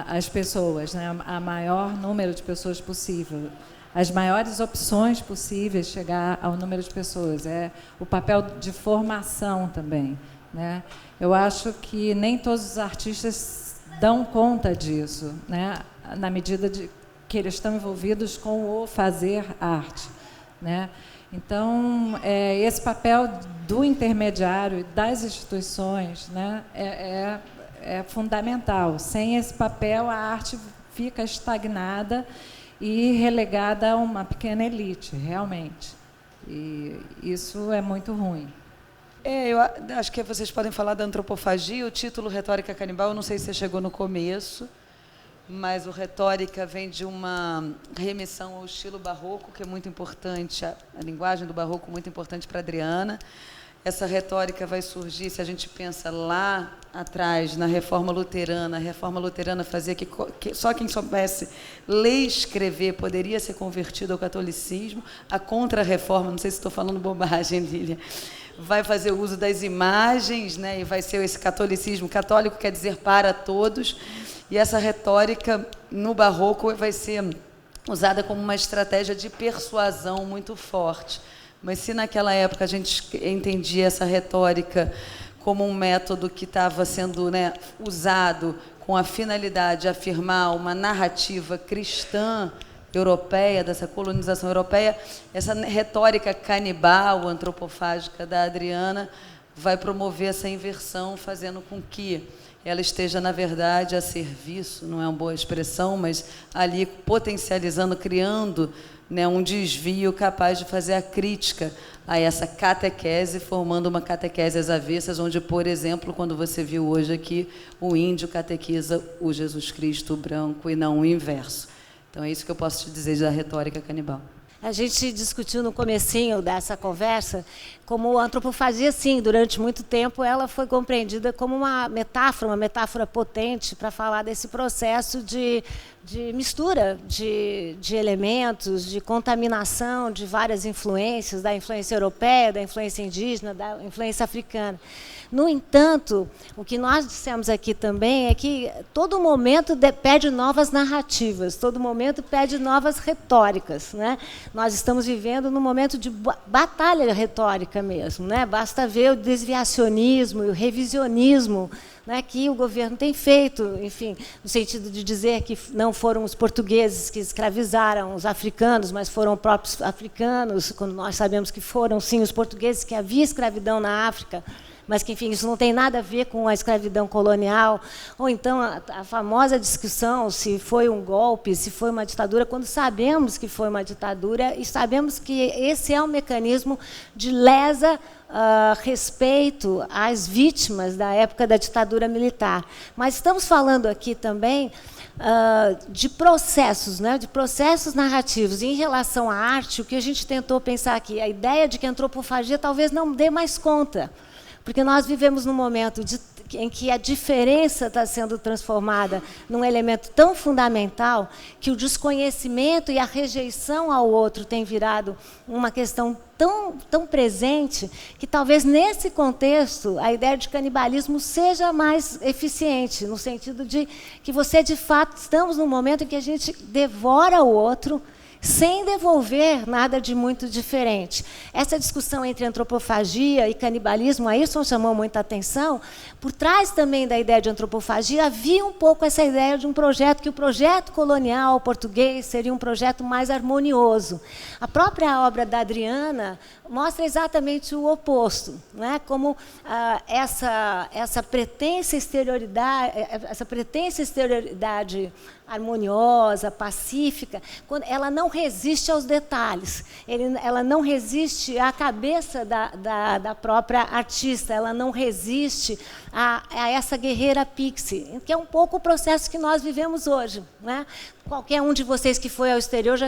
S4: às pessoas, né, a maior número de pessoas possível, as maiores opções possíveis, chegar ao número de pessoas. É o papel de formação também, né? Eu acho que nem todos os artistas dão conta disso, né, na medida que eles estão envolvidos com o fazer arte, né? Então, esse papel do intermediário e das instituições, né, é fundamental. Sem esse papel, a arte fica estagnada e relegada a uma pequena elite, realmente. E isso é muito ruim.
S1: Eu acho que vocês podem falar da antropofagia, o título Retórica Canibal, eu não sei se você chegou no começo, mas o Retórica vem de uma remissão ao estilo barroco, que é muito importante, a linguagem do barroco muito importante para a Adriana. Essa retórica vai surgir, se a gente pensa lá atrás, na Reforma Luterana. A Reforma Luterana fazia que só quem soubesse ler e escrever poderia ser convertido ao catolicismo. A Contra-Reforma, não sei se estou falando bobagem, Lília, vai fazer uso das imagens, né, e vai ser esse catolicismo. Católico quer dizer para todos. E essa retórica, no Barroco, vai ser usada como uma estratégia de persuasão muito forte. Mas se naquela época a gente entendia essa retórica como um método que estava sendo, né, usado com a finalidade de afirmar uma narrativa cristã europeia, dessa colonização europeia, essa retórica canibal, antropofágica da Adriana vai promover essa inversão, fazendo com que ela esteja, na verdade, a serviço, não é uma boa expressão, mas ali potencializando, criando, né, um desvio capaz de fazer a crítica a essa catequese, formando uma catequese às avessas, onde, por exemplo, quando você viu hoje aqui, o índio catequiza o Jesus Cristo branco e não o inverso. Então, é isso que eu posso te dizer da retórica canibal.
S3: A gente discutiu no comecinho dessa conversa como a antropofagia, sim, durante muito tempo ela foi compreendida como uma metáfora potente para falar desse processo de mistura de elementos, de contaminação de várias influências, da influência europeia, da influência indígena, da influência africana. No entanto, o que nós dissemos aqui também é que todo momento pede novas narrativas, todo momento pede novas retóricas, né? Nós estamos vivendo num momento de batalha retórica mesmo, né? Basta ver o desviacionismo e o revisionismo, né, que o governo tem feito, enfim, no sentido de dizer que não foram os portugueses que escravizaram os africanos, mas foram próprios africanos, quando nós sabemos que foram, sim, os portugueses, que havia escravidão na África, mas que, enfim, isso não tem nada a ver com a escravidão colonial. Ou então a famosa discussão se foi um golpe, se foi uma ditadura, quando sabemos que foi uma ditadura e sabemos que esse é um mecanismo de lesa respeito às vítimas da época da ditadura militar. Mas estamos falando aqui também de processos, né, de processos narrativos. E em relação à arte, o que a gente tentou pensar aqui, a ideia de que a antropofagia talvez não dê mais conta, porque nós vivemos num momento em que a diferença está sendo transformada num elemento tão fundamental que o desconhecimento e a rejeição ao outro tem virado uma questão tão presente que talvez nesse contexto a ideia de canibalismo seja mais eficiente, no sentido de que você, de fato, estamos num momento em que a gente devora o outro sem devolver nada de muito diferente. Essa discussão entre antropofagia e canibalismo, a Ayrton chamou muita atenção. Por trás também da ideia de antropofagia, havia um pouco essa ideia de um projeto, que o projeto colonial português seria um projeto mais harmonioso. A própria obra da Adriana mostra exatamente o oposto, né? Como essa pretensa exterioridade harmoniosa, pacífica, quando ela não resiste aos detalhes, ela não resiste à cabeça da própria artista, ela não resiste a essa guerreira pixie, que é um pouco o processo que nós vivemos hoje, né? Qualquer um de vocês que foi ao exterior já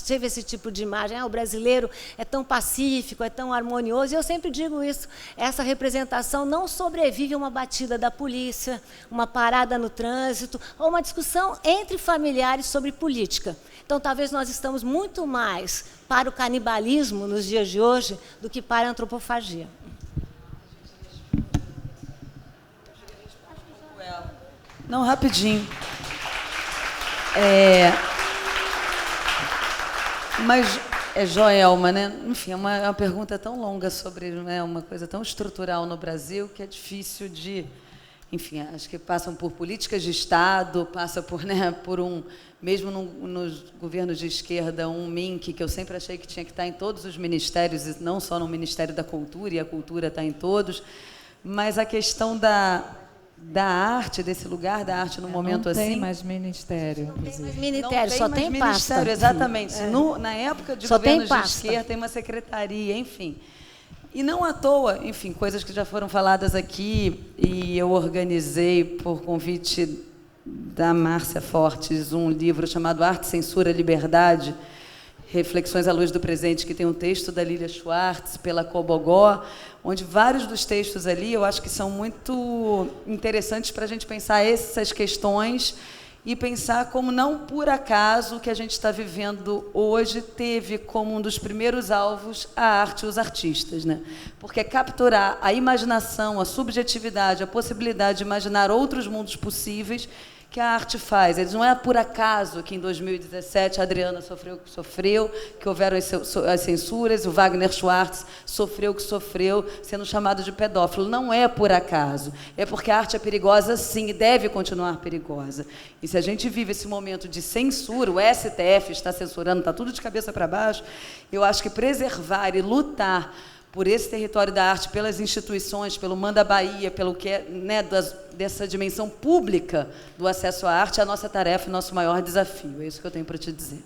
S3: teve esse tipo de imagem. O brasileiro é tão pacífico, é tão harmonioso. E eu sempre digo isso, essa representação não sobrevive a uma batida da polícia, uma parada no trânsito, ou uma discussão entre familiares sobre política. Então, talvez nós estamos muito mais para o canibalismo nos dias de hoje do que para a antropofagia.
S1: Não, rapidinho. Mas é Joelma, né? Enfim, é uma pergunta tão longa sobre, né, uma coisa tão estrutural no Brasil que é difícil de... Enfim, acho que passam por políticas de Estado, passa por, né, por mesmo nos governos de esquerda, um MINC, que eu sempre achei que tinha que estar em todos os ministérios, e não só no Ministério da Cultura, e a cultura está em todos, mas a questão da arte, desse lugar da arte no momento assim...
S4: Não tem mais ministério.
S3: Não tem mais ministério, só tem pasta.
S1: Exatamente. Na época de governos de esquerda, tem uma secretaria, enfim. E não à toa, enfim, coisas que já foram faladas aqui, e eu organizei, por convite da Márcia Fortes, um livro chamado Arte, Censura, Liberdade, Reflexões à Luz do Presente, que tem um texto da Lília Schwartz, pela Cobogó, onde vários dos textos ali eu acho que são muito interessantes para a gente pensar essas questões e pensar como não por acaso o que a gente está vivendo hoje teve como um dos primeiros alvos a arte e os artistas, né? Porque capturar a imaginação, a subjetividade, a possibilidade de imaginar outros mundos possíveis que a arte faz. Não é por acaso que em 2017 a Adriana sofreu, que houveram as censuras, o Wagner Schwartz sofreu o que sofreu, sendo chamado de pedófilo. Não é por acaso. É porque a arte é perigosa, sim, e deve continuar perigosa. E se a gente vive esse momento de censura, o STF está censurando, está tudo de cabeça para baixo, eu acho que preservar e lutar por esse território da arte, pelas instituições, pelo Manda Bahia, pelo que é, né, dessa dimensão pública do acesso à arte, é a nossa tarefa e nosso maior desafio. É isso que eu tenho para te dizer.